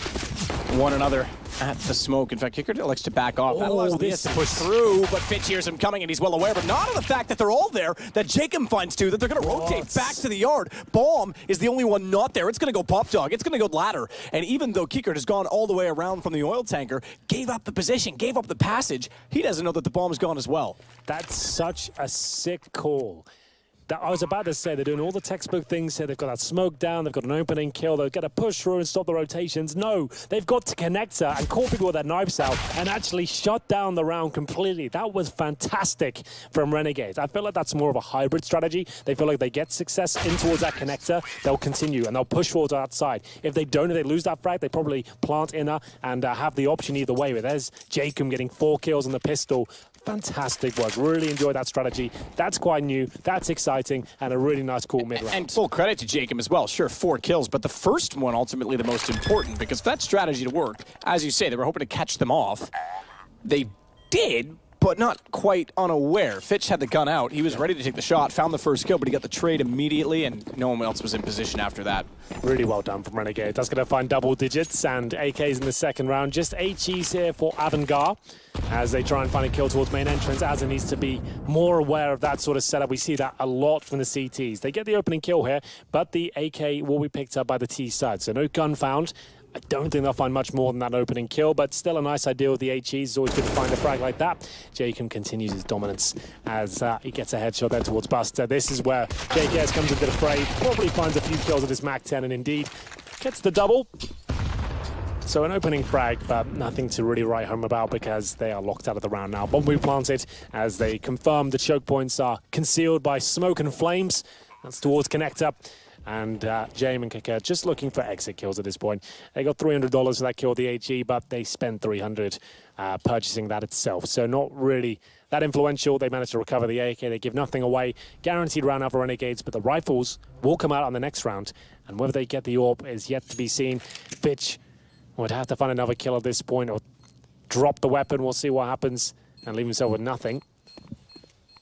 one another at the smoke. In fact, Kikert likes to back off. That allows Lias to push through, but Fitch hears him coming, and he's well aware, but not of the fact that they're all there, that Jacob finds too, that they're going to rotate back to the yard. Bomb is the only one not there. It's going to go Pop Dog. It's going to go ladder. And even though Kikert has gone all the way around from the oil tanker, gave up the position, gave up the passage, he doesn't know that the bomb's gone as well. That's such a sick call. I was about to say, they're doing all the textbook things here. They've got that smoke down, they've got an opening kill, they've got to push through and stop the rotations. No, they've got to connect her and call people with their knives out and actually shut down the round completely. That was fantastic from Renegades. I feel like that's more of a hybrid strategy. They feel like they get success in towards that connector, they'll continue and they'll push forward to that side. If they don't, if they lose that frag, they probably plant inner and have the option either way. But there's Jacob getting 4 kills on the pistol. Fantastic work. Really enjoyed that strategy. That's quite new. That's exciting. And a really nice call mid-round. And full credit to Jacob as well. Sure, 4 kills, but the first one ultimately the most important, because for that strategy to work, as you say, they were hoping to catch them off. They did, but not quite unaware. Fitch had the gun out. He was ready to take the shot, found the first kill, but he got the trade immediately, and no one else was in position after that. Really well done from Renegade. That's going to find double digits, and AKs in the second round. Just HEs here for AVANGAR as they try and find a kill towards main entrance. Azza needs to be more aware of that sort of setup. We see that a lot from the CTs. They get the opening kill here, but the AK will be picked up by the T side, so no gun found. I don't think they'll find much more than that opening kill, but still a nice idea with the HEs. It's always good to find a frag like that. Jacob continues his dominance as he gets a headshot there towards Buster. This is where JKS comes into the fray, probably finds a few kills at his MAC-10 and indeed gets the double. So an opening frag, but nothing to really write home about because they are locked out of the round now. Bomb will be planted as they confirm the choke points are concealed by smoke and flames. That's towards connector. And James and Kika just looking for exit kills at this point. They got $300 for that kill, the HE, but they spent $300 purchasing that itself. So not really that influential. They managed to recover the AK. They give nothing away. Guaranteed round out for Renegades, but the rifles will come out on the next round. And whether they get the AWP is yet to be seen. Fitch would have to find another kill at this point or drop the weapon. We'll see what happens and leave himself with nothing.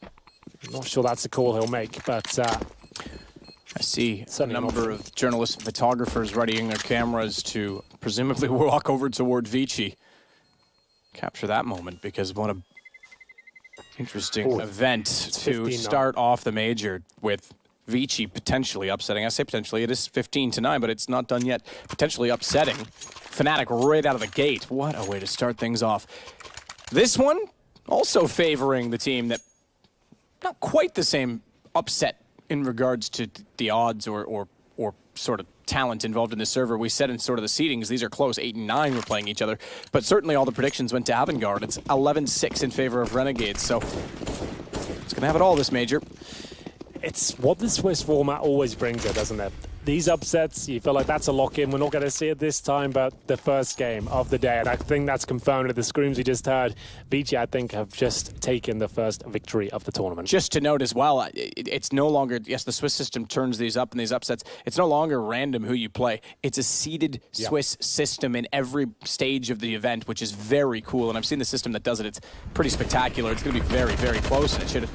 I'm not sure that's the call he'll make, but... I see a number of journalists and photographers readying their cameras to presumably walk over toward Vici. Capture that moment, because what an interesting event to start off the major with Vici potentially upsetting. I say potentially, it is 15-9, but it's not done yet. Potentially upsetting Fnatic right out of the gate. What a way to start things off. This one also favoring the team that not quite the same upset in regards to the odds or sort of talent involved in the server. We said in sort of the seedings, these are close. 8 and 9 were playing each other. But certainly all the predictions went to AVANGAR. It's 11-6 in favor of Renegades. So it's going to have it all this major. It's what the Swiss format always brings it, doesn't it? these upsets, you feel like that's a lock-in. We're not going to see it this time, but the first game of the day, and I think that's confirmed with the screams we just heard. Vici, I think, have just taken the first victory of the tournament. Just to note as well, it's no longer, yes, the Swiss system turns these up in these upsets. It's no longer random who you play. It's a seeded Swiss system in every stage of the event, which is very cool, and I've seen the system that does it. It's pretty spectacular. It's going to be very, very close, and it should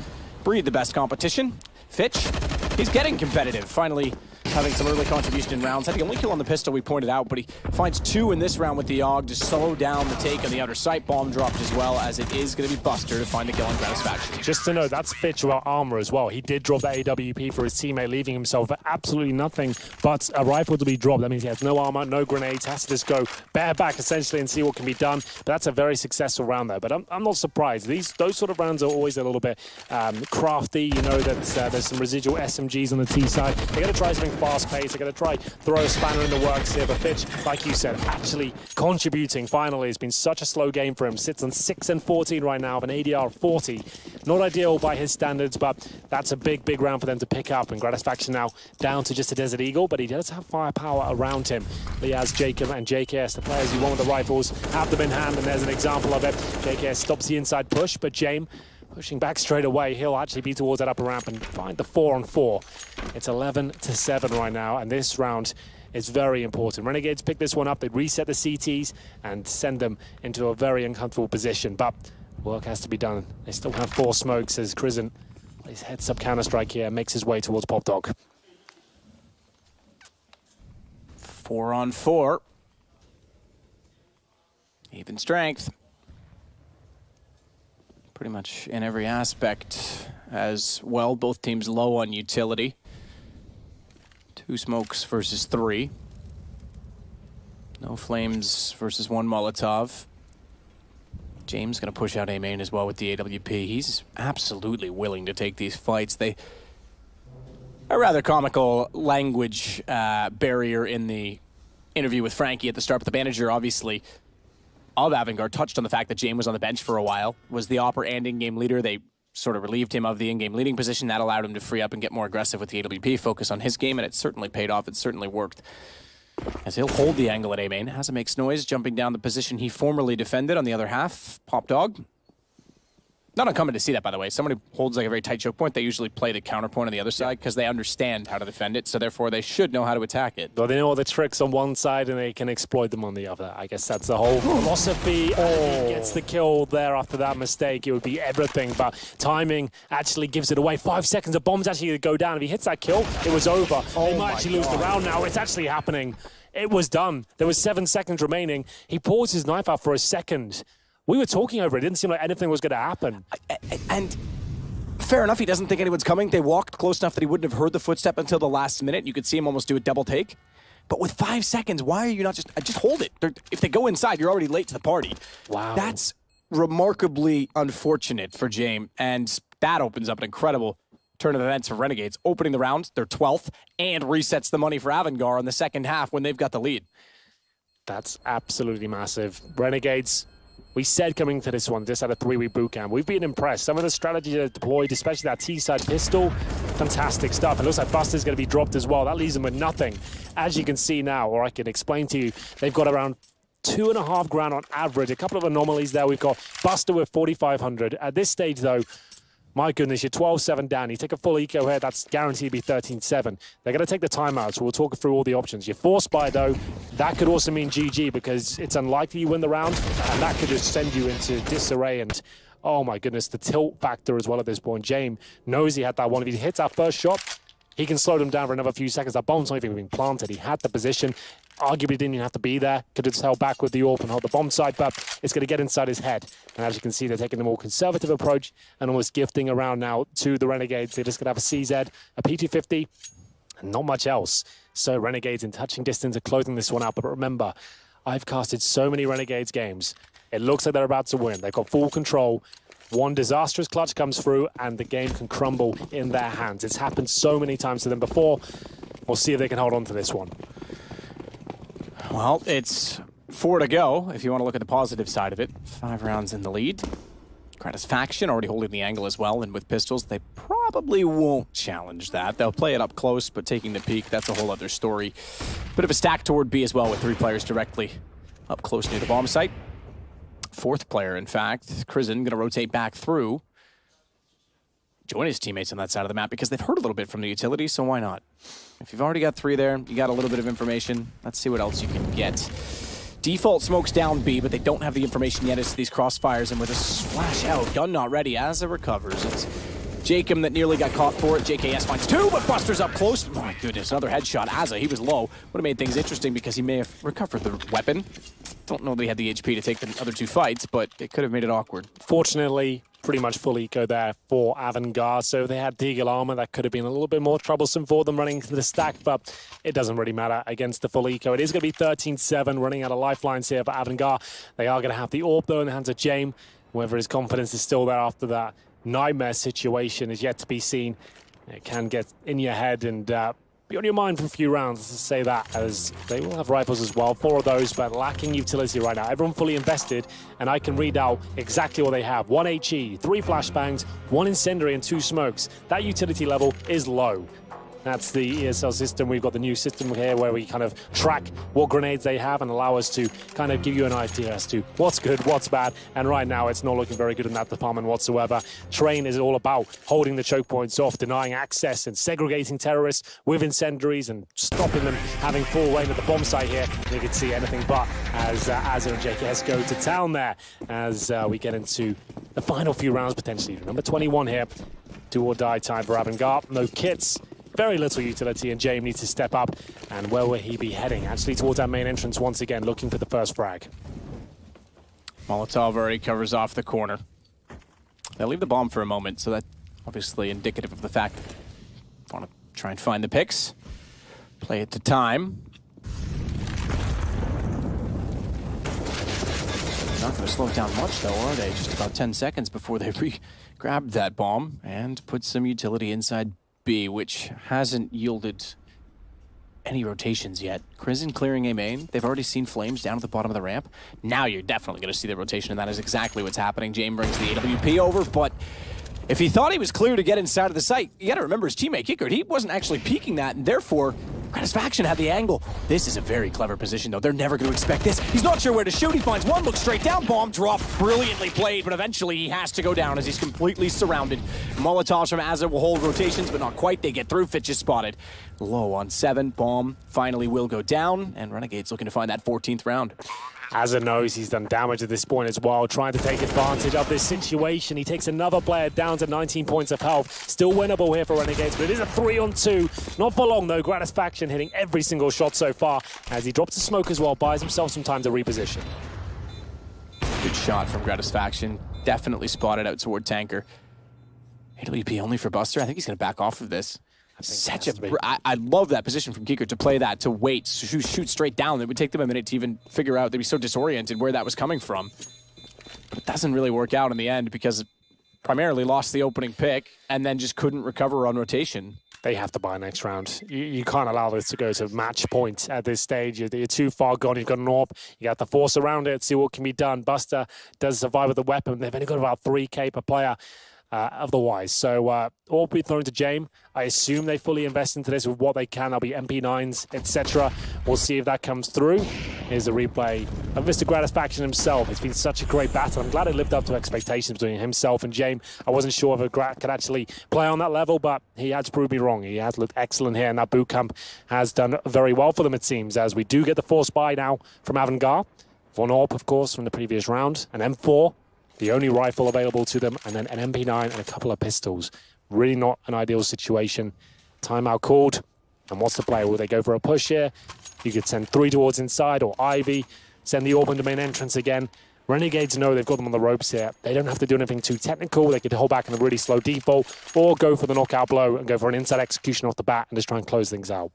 breed the best competition. Fitch, he's getting competitive, finally having some early contribution in rounds. Had the only kill on the pistol we pointed out, but he finds 2 in this round with the AUG to slow down the take on the outer sight. Bomb dropped as well, as it is going to be Buster to find the kill on Gratisfaction. Just to know, that's Fitch without armor as well. He did drop that AWP for his teammate, leaving himself with absolutely nothing but a rifle to be dropped. That means he has no armor, no grenades, has to just go bareback essentially and see what can be done. But that's a very successful round there. But I'm not surprised. Those sort of rounds are always a little bit crafty. You know that there's some residual SMGs on the T side. They're going to try something fast-paced. They're going to try throw a spanner in the works here. But Fitch, like you said, actually contributing finally. It's been such a slow game for him. Sits on 6 and 14 right now with an ADR of 40. Not ideal by his standards, but that's a big, big round for them to pick up. And Gratisfaction now down to just a Desert Eagle, but he does have firepower around him. He has Jacob and JKS, the players who won with the rifles, have them in hand, and there's an example of it. JKS stops the inside push, but James pushing back straight away. He'll actually be towards that upper ramp and find the 4-on-4. It's 11-7 right now, and this round is very important. Renegades pick this one up. They reset the CTs and send them into a very uncomfortable position, but work has to be done. They still have 4 smokes as Crizant plays heads-up counter-strike here and makes his way towards Pop Dog. 4-on-4. Even strength. Pretty much in every aspect as well. Both teams low on utility. 2 smokes versus 3. No flames versus 1 Molotov. James going to push out A main as well with the AWP. He's absolutely willing to take these fights. A rather comical language barrier in the interview with Frankie at the start, but the manager obviously of AVANGAR touched on the fact that James was on the bench for a while, was the AWPer and in-game leader. They sort of relieved him of the in-game leading position. That allowed him to free up and get more aggressive with the AWP, focus on his game, and it certainly paid off. It certainly worked. As he'll hold the angle at A main. Has it makes noise, jumping down the position he formerly defended on the other half. Pop Dog. Not uncommon to see that, by the way. Someone who holds like a very tight choke point, they usually play the counterpoint on the other side because they understand how to defend it, so therefore they should know how to attack it. Well, they know all the tricks on one side and they can exploit them on the other. I guess that's the whole philosophy. If he gets the kill there after that mistake, it would be everything, but timing actually gives it away. 5 seconds, the bomb's actually going to go down. If he hits that kill, it was over. They might actually lose the round now. It's actually happening. It was done. There was 7 seconds remaining. He paused his knife out for a second. We were talking over it. It didn't seem like anything was going to happen. And fair enough, he doesn't think anyone's coming. They walked close enough that he wouldn't have heard the footstep until the last minute. You could see him almost do a double take. But with 5 seconds, why are you not just hold it? If they go inside, you're already late to the party. Wow. That's remarkably unfortunate for James. And that opens up an incredible turn of events for Renegades, opening the round, their 12th, and resets the money for AVANGAR in the second half when they've got the lead. That's absolutely massive. Renegades, we said coming to this one, just had a 3-week boot camp. We've been impressed. Some of the strategies that are deployed, especially that T-side pistol, fantastic stuff. It looks like Buster's going to be dropped as well. That leaves them with nothing. As you can see now, or I can explain to you, they've got around 2.5 grand on average. A couple of anomalies there. We've got Buster with 4,500. At this stage, though, my goodness, you're 12-7 down. You take a full eco here, that's guaranteed to be 13-7. They're going to take the timeout, so we'll talk through all the options. Your force buy, though, that could also mean GG because it's unlikely you win the round, and that could just send you into disarray. And, oh my goodness, the tilt factor as well at this point. James knows he had that one. If he hits that first shot, he can slow them down for another few seconds. That bomb's not even being planted. He had the position. Arguably didn't even have to be there. Could have just held back with the AWP and hold the bomb side, but it's going to get inside his head. And as you can see, they're taking a more conservative approach and almost gifting around now to the Renegades. They're just going to have a CZ, a P250, and not much else. So Renegades in touching distance are closing this one out. But remember, I've casted so many Renegades games. It looks like they're about to win. They've got full control. One disastrous clutch comes through and the game can crumble in their hands. It's happened so many times to them before. We'll see if they can hold on to this one. Well, it's 4 to go, if you want to look at the positive side of it. 5 rounds in the lead. Faction already holding the angle as well, and with pistols, they probably won't challenge that. They'll play it up close, but taking the peek, that's a whole other story. Bit of a stack toward B as well, with 3 players directly up close near the bomb site. 4th player, in fact, Krisen, gonna rotate back through. Join his teammates on that side of the map because they've heard a little bit from the utility, so why not? If you've already got 3 there, you got a little bit of information. Let's see what else you can get. Default smokes down B, but they don't have the information yet as to these crossfires, and with a splash out, gun not ready as it recovers. It's Jacob that nearly got caught for it. JKS finds 2, but Buster's up close. Oh my goodness, another headshot. Azza, he was low. Would have made things interesting because he may have recovered the weapon. Don't know that he had the HP to take the other 2 fights, but it could have made it awkward. Fortunately, pretty much full eco there for AVANGAR. So if they had Deagle armor, that could have been a little bit more troublesome for them running into the stack, but it doesn't really matter against the full eco. It is going to be 13-7, running out of lifelines here for AVANGAR. They are going to have the AWP though in the hands of James. Whether his confidence is still there after that nightmare situation is yet to be seen. It can get in your head and be on your mind for a few rounds, let's say that, as they will have rifles as well, 4 of those, but lacking utility right now. Everyone fully invested, and I can read out exactly what they have. 1 HE, 3 flashbangs, 1 incendiary, and 2 smokes. That utility level is low. That's the ESL system. We've got the new system here where we kind of track what grenades they have and allow us to kind of give you an idea as to what's good, what's bad. And right now, it's not looking very good in that department whatsoever. Train is all about holding the choke points off, denying access and segregating terrorists with incendiaries and stopping them having full reign at the bomb site here. You can see anything but as Azza and JKS go to town there as we get into the final few rounds potentially. Number 21 here. Do or die time for AVANGAR. No kits. Very little utility, and James needs to step up. And where will he be heading? Actually towards that main entrance once again, looking for the first frag. Molotov already covers off the corner. They'll leave the bomb for a moment, so that's obviously indicative of the fact that they want to try and find the picks. Play it to time. Not going to slow it down much, though, are they? Just about 10 seconds before they grabbed that bomb and put some utility inside B, which hasn't yielded any rotations yet. Krisen clearing A main. They've already seen flames down at the bottom of the ramp. Now you're definitely going to see the rotation, and that is exactly what's happening. James brings the AWP over, but if he thought he was clear to get inside of the site, you got to remember his teammate Kicker, he wasn't actually peeking that, and therefore Faction had the angle. This is a very clever position, though. They're never going to expect this. He's not sure where to shoot. He finds one, looks straight down, bomb drop, brilliantly played, but eventually he has to go down as he's completely surrounded. Molotovs from Azza will hold rotations, but not quite. They get through. Fitch is spotted. Low on 7. Bomb finally will go down, and Renegades looking to find that 14th round. Azza knows he's done damage at this point as well, trying to take advantage of this situation. He takes another player down to 19 points of health. Still winnable here for Renegades, but it is a 3-on-2. Not for long, though. Faction hitting every single shot so far as he drops the smoke as well, buys himself some time to reposition. Good shot from Faction. Definitely spotted out toward Tanker. AWP only for Buster. I think he's going to back off of this. I love that position from Kicker to play that, to wait, shoot straight down. It would take them a minute to even figure out. They'd be so disoriented where that was coming from. But it doesn't really work out in the end because it primarily lost the opening pick and then just couldn't recover on rotation. They have to buy next round. You can't allow this to go to match point at this stage. You're too far gone. You've got an AWP. You got to force around it, see what can be done. Buster does survive with the weapon. They've only got about 3K per player. Otherwise. So all be thrown to James. I assume they fully invest into this with what they can. There'll be MP9s, etc. We'll see if that comes through. Here's a replay of Mr. Faction himself. It's been such a great battle. I'm glad it lived up to expectations between himself and James. I wasn't sure if Grat could actually play on that level, but he has proved me wrong. He has looked excellent here, and that boot camp has done very well for them, it seems, as we do get the force buy now from AVANGAR. Von Orp, of course, from the previous round. An M4. The only rifle available to them, and then an MP9 and a couple of pistols. Really not an ideal situation. Timeout called. And what's the play? Will they go for a push here? You could send 3 towards inside, or Ivy. Send the AWP into main entrance again. Renegades know they've got them on the ropes here. They don't have to do anything too technical. They could hold back in a really slow default, or go for the knockout blow and go for an inside execution off the bat and just try and close things out.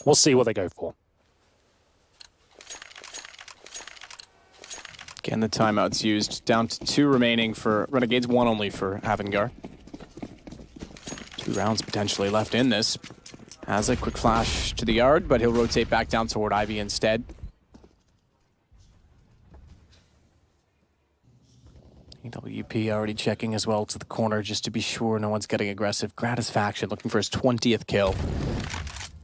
We'll see what they go for. Again, the timeout's used. Down to 2 remaining for Renegades, 1 only for AVANGAR. 2 rounds potentially left in this. Has a quick flash to the yard, but he'll rotate back down toward Ivy instead. AWP already checking as well to the corner just to be sure no one's getting aggressive. Gratisfaction looking for his 20th kill.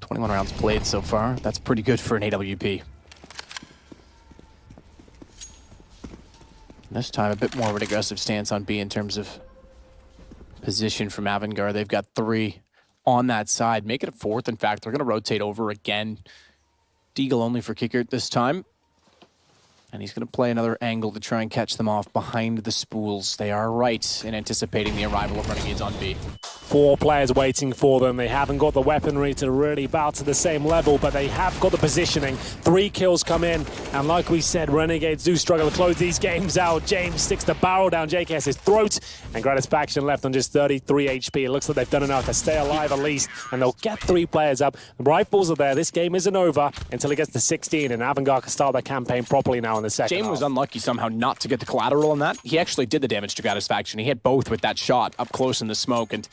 21 rounds played so far. That's pretty good for an AWP. This time a bit more of an aggressive stance on B in terms of position from AVANGAR. They've got 3 on that side. Make it a 4th, in fact. They're going to rotate over again. Deagle only for Kickert this time. And he's going to play another angle to try and catch them off behind the spools. They are right in anticipating the arrival of Renegades on B. 4 players waiting for them. They haven't got the weaponry to really bow to the same level, but they have got the positioning. 3 kills come in, and like we said, Renegades do struggle to close these games out. James sticks the barrel down JKS's throat, and Gratisfaction left on just 33 HP. It looks like they've done enough to stay alive at least, and they'll get 3 players up. The rifles are there. This game isn't over until it gets to 16, and AVANGAR can start their campaign properly now in the second James half. was unlucky somehow not to get the collateral on that. He actually did the damage to Gratisfaction. He hit both with that shot up close in the smoke, and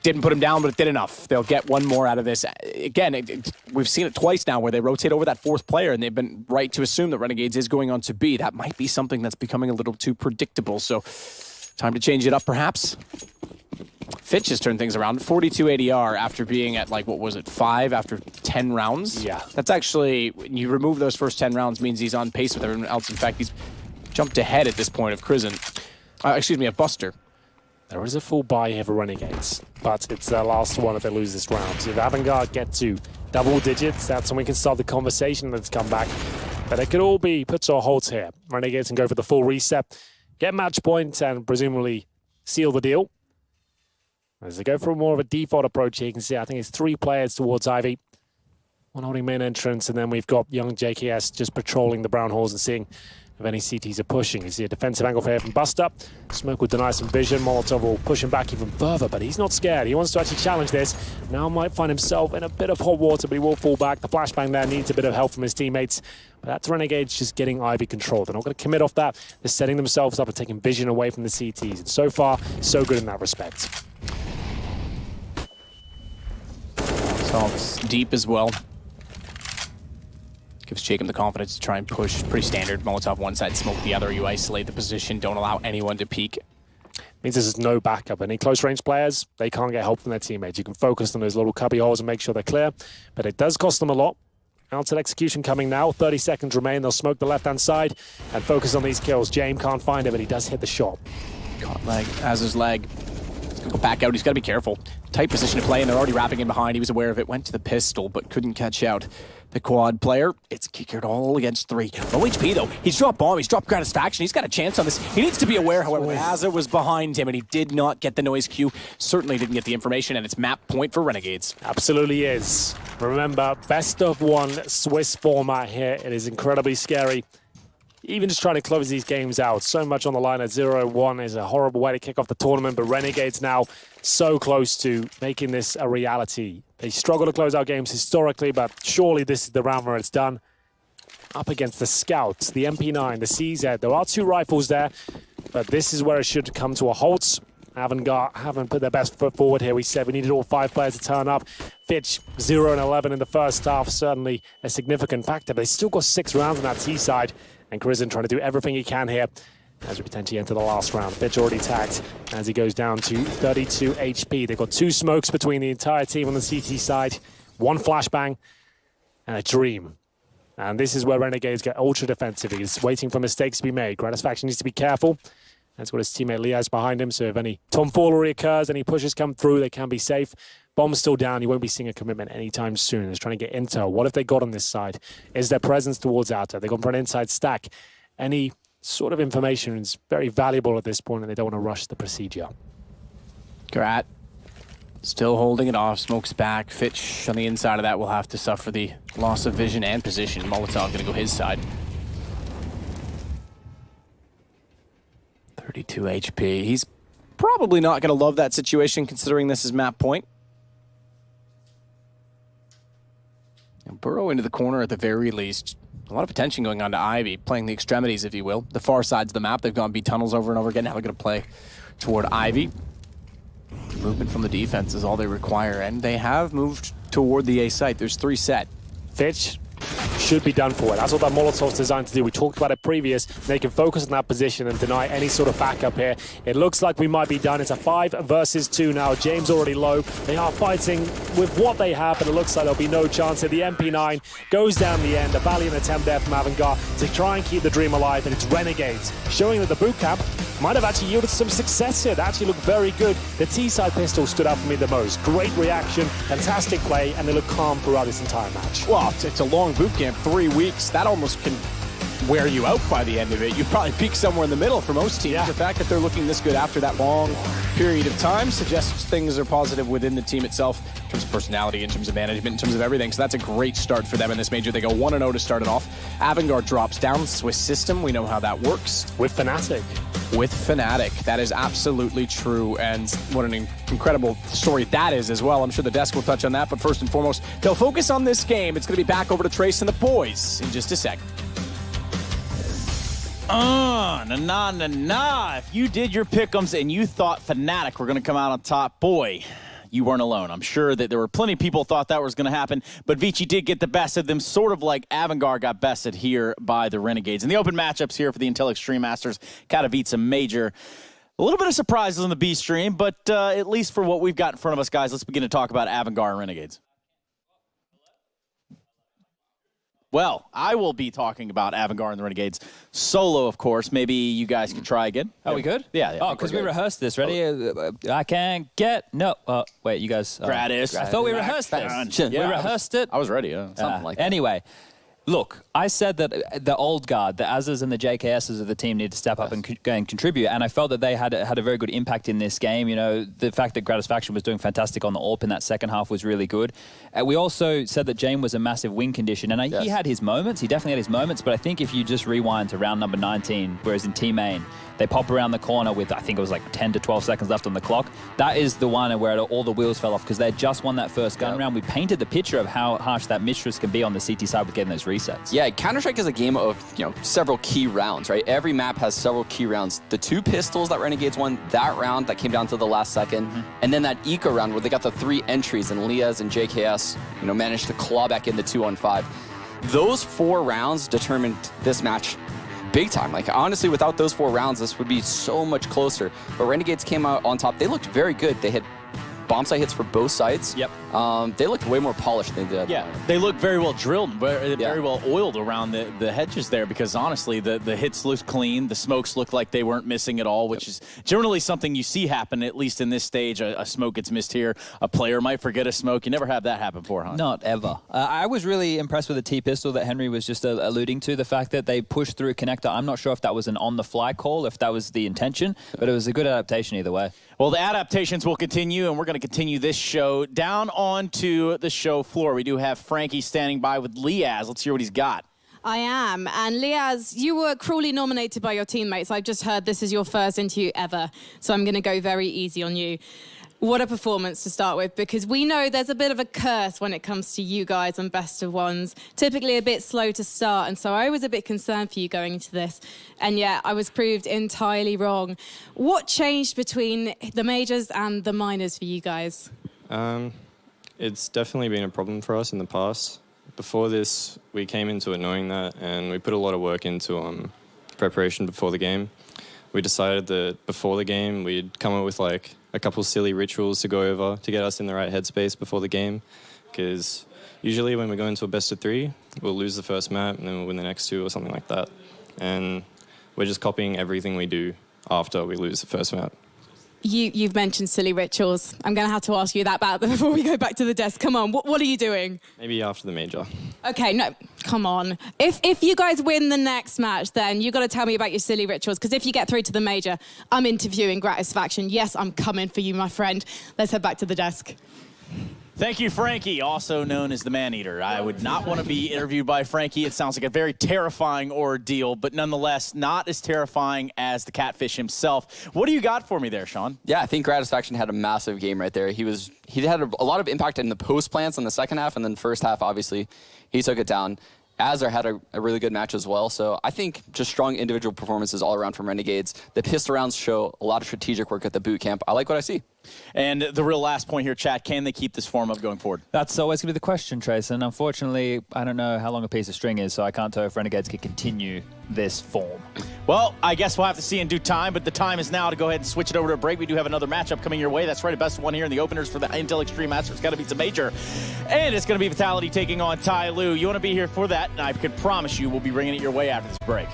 didn't put him down, but it did enough. They'll get 1 more out of this. Again, we've seen it twice now where they rotate over that 4th player, and they've been right to assume that Renegades is going on to B. That might be something that's becoming a little too predictable, so time to change it up perhaps. Fitch has turned things around. 42 ADR after being at, like, what was it, 5 after 10 rounds? Yeah. That's actually, when you remove those first 10 rounds, means he's on pace with everyone else. In fact, he's jumped ahead at this point of of Buster. There is a full buy here for Renegades, but it's their last one if they lose this round. If AVANGAR get to double digits, that's when we can start the conversation that's come back. But it could all be put to a halt here. Renegades can go for the full reset, get match point, and presumably seal the deal. As they go for more of a default approach here, you can see I think it's 3 players towards Ivy. 1 holding main entrance, and then we've got young JKS just patrolling the brown halls and seeing if any CTs are pushing. You see a defensive angle here from Buster. Smoke will deny some vision. Molotov will push him back even further, but he's not scared. He wants to actually challenge this. Now might find himself in a bit of hot water, but he will fall back. The flashbang there needs a bit of help from his teammates. But that's Renegades just getting Ivy control. They're not going to commit off that. They're setting themselves up and taking vision away from the CTs. And so far, so good in that respect. Solves deep as well. Gives Jacob the confidence to try and push. Pretty standard. Molotov one side, smoke the other. You isolate the position. Don't allow anyone to peek. Means there's no backup. Any close range players, they can't get help from their teammates. You can focus on those little cubby holes and make sure they're clear, but it does cost them a lot. Outside execution coming now. 30 seconds remain. They'll smoke the left-hand side and focus on these kills. James can't find it, but he does hit the shot. Caught leg, as his leg. He's gonna go back out. He's got to be careful. Tight position to play, and they're already wrapping in behind. He was aware of it. Went to the pistol, but couldn't catch out the quad player. It's Kickert all against 3. Low HP, though. He's dropped bomb. He's dropped Gratisfaction. He's got a chance on this. He needs to be aware, however, that Azza was behind him, and he did not get the noise cue. Certainly didn't get the information, and it's map point for Renegades. Absolutely is. Remember, best of 1 Swiss format here. It is incredibly scary. Even just trying to close these games out. So much on the line at 0-1 is a horrible way to kick off the tournament, but Renegades now so close to making this a reality. They struggle to close out games historically, but surely this is the round where it's done. Up against the Scouts, the MP9, the CZ. There are 2 rifles there, but this is where it should come to a halt. AVANGAR haven't put their best foot forward here. We said we needed all 5 players to turn up. Fitch, 0 and 11 in the first half, certainly a significant factor, but they still got 6 rounds on that T side. And Krizin trying to do everything he can here as we potentially enter the last round. Fitch already tagged as he goes down to 32 HP. They've got 2 smokes between the entire team on the CT side, 1 flashbang, and a dream. And this is where Renegades get ultra defensive. He's waiting for mistakes to be made. Gratisfaction needs to be careful. That's what his teammate Liaz behind him, so if any tomfoolery occurs, any pushes come through, they can be safe. Bomb's still down. You won't be seeing a commitment anytime soon. They're trying to get intel. What have they got on this side? Is their presence towards outer? They've gone for an inside stack. Any sort of information is very valuable at this point, and they don't want to rush the procedure. Grat still holding it off. Smokes back. Fitch on the inside of that will have to suffer the loss of vision and position. Molotov going to go his side. 32 HP. He's probably not going to love that situation considering this is map point. And Burrow into the corner at the very least. A lot of attention going on to Ivy, playing the extremities, if you will. The far sides of the map, they've gone B tunnels over and over again. Now they're going to play toward Ivy. Movement from the defense is all they require, and they have moved toward the A site. There's 3 set. Fitch should be done for it. That's what that Molotov's designed to do. We talked about it previous. They can focus on that position and deny any sort of backup here. It looks like we might be done. It's a 5 versus 2 now. James already low. They are fighting with what they have, but it looks like there'll be no chance here. The MP9 goes down the end. A valiant attempt there from AVANGAR to try and keep the dream alive, and it's Renegades, showing that the boot camp might have actually yielded some success here. They actually look very good. The T-side pistol stood out for me the most. Great reaction, fantastic play, and they look calm throughout this entire match. Well, it's a long boot camp, 3 weeks. That almost can wear you out by the end of it. You probably peak somewhere in the middle for most teams. Yeah. The fact that they're looking this good after that long period of time suggests things are positive within the team itself, in terms of personality, in terms of management, in terms of everything. So that's a great start for them in this major. They go 1-0 to start it off. AVANGAR drops down. Swiss system, we know how that works. With Fnatic. With Fnatic. That is absolutely true, and what an incredible story that is as well. I'm sure the desk will touch on that, but first and foremost, they'll focus on this game. It's going to be back over to Trace and the boys in just a sec. If you did your pick'ems and you thought Fnatic were going to come out on top, boy, you weren't alone. I'm sure that there were plenty of people thought that was going to happen, but Vici did get the best of them, sort of like AVANGAR got bested here by the Renegades. And the open matchups here for the Intel Extreme Masters, Katowice major. A little bit of surprises on the B stream, but at least for what we've got in front of us, guys, let's begin to talk about AVANGAR and Renegades. Well, I will be talking about AVANGAR and the Renegades solo, of course. Maybe you guys can try again. Oh, we good? Yeah. Oh, because we rehearsed this. Ready? I can't get... No. Wait, you guys... Gratis. I thought we rehearsed this. Yeah, we rehearsed it. I was ready. Something like that. Anyway, look, I said that the old guard, the Azas and the JKSs of the team need to step up and contribute, and I felt that they had a very good impact in this game. You know, the fact that Gratisfaction was doing fantastic on the AWP in that second half was really good. We also said that Jame was a massive win condition, and he had his moments. He definitely had his moments, but I think if you just rewind to round number 19, whereas in Team Main, they pop around the corner with, I think it was like 10 to 12 seconds left on the clock. That is the one where all the wheels fell off because they just won that first gun round. We painted the picture of how harsh that mistress can be on the CT side with getting those resets. Yeah, Counter-Strike is a game of, several key rounds, right? Every map has several key rounds. The 2 pistols that Renegades won that round that came down to the last second, and then that Eco round where they got the 3 entries and Liaz and JKS, managed to claw back in the 2-on-5. Those 4 rounds determined this match big time. Like, honestly, without those 4 rounds, this would be so much closer. But Renegades came out on top. They looked very good. They hit bomb site hits for both sides. Yep. They looked way more polished than they did. Yeah, they look very well drilled, very well oiled around the hedges there, because honestly, the hits looked clean. The smokes looked like they weren't missing at all, which is generally something you see happen, at least in this stage. A smoke gets missed here. A player might forget a smoke. You never have that happen before, huh? Not ever. I was really impressed with the T-pistol that Henry was just alluding to, the fact that they pushed through a connector. I'm not sure if that was an on-the-fly call, if that was the intention, but it was a good adaptation either way. Well, the adaptations will continue, and we're going to continue this show down onto the show floor. We do have Frankie standing by with Liaz. Let's hear what he's got. I am. And Liaz, you were cruelly nominated by your teammates. I've just heard this is your first interview ever, so I'm going to go very easy on you. What a performance to start with, because we know there's a bit of a curse when it comes to you guys on best of ones. Typically a bit slow to start, and so I was a bit concerned for you going into this. And yet I was proved entirely wrong. What changed between the majors and the minors for you guys? It's definitely been a problem for us in the past. Before this, we came into it knowing that, and we put a lot of work into preparation before the game. We decided that before the game, we'd come up with like a couple silly rituals to go over to get us in the right headspace before the game. Because usually when we go into a best of 3, we'll lose the first map and then we'll win the next 2 or something like that. And we're just copying everything we do after we lose the first map. You've mentioned silly rituals. I'm going to have to ask you that about before we go back to the desk. Come on, what are you doing? Maybe after the major. Okay, no, come on. If you guys win the next match, then you've got to tell me about your silly rituals, because if you get through to the major, I'm interviewing Gratisfaction. Yes, I'm coming for you, my friend. Let's head back to the desk. Thank you, Frankie, also known as the Man-Eater. I would not want to be interviewed by Frankie. It sounds like a very terrifying ordeal, but nonetheless, not as terrifying as the Catfish himself. What do you got for me there, Sean? Yeah, I think Gratisfaction had a massive game right there. He had a lot of impact in the post plants in the second half, and then first half, obviously, he took it down. Azar had a really good match as well, so I think just strong individual performances all around from Renegades. The pistol rounds show a lot of strategic work at the boot camp. I like what I see. And the real last point here, chat, can they keep this form up going forward? That's always going to be the question, Trace. And unfortunately, I don't know how long a piece of string is, so I can't tell if Renegades can continue this form. Well, I guess we'll have to see in due time, but the time is now to go ahead and switch it over to a break. We do have another matchup coming your way. That's right, a best of one here in the openers for the Intel Extreme Master. It's got to be some major. And it's going to be Vitality taking on Tai Lu. You want to be here for that, and I can promise you we'll be bringing it your way after this break.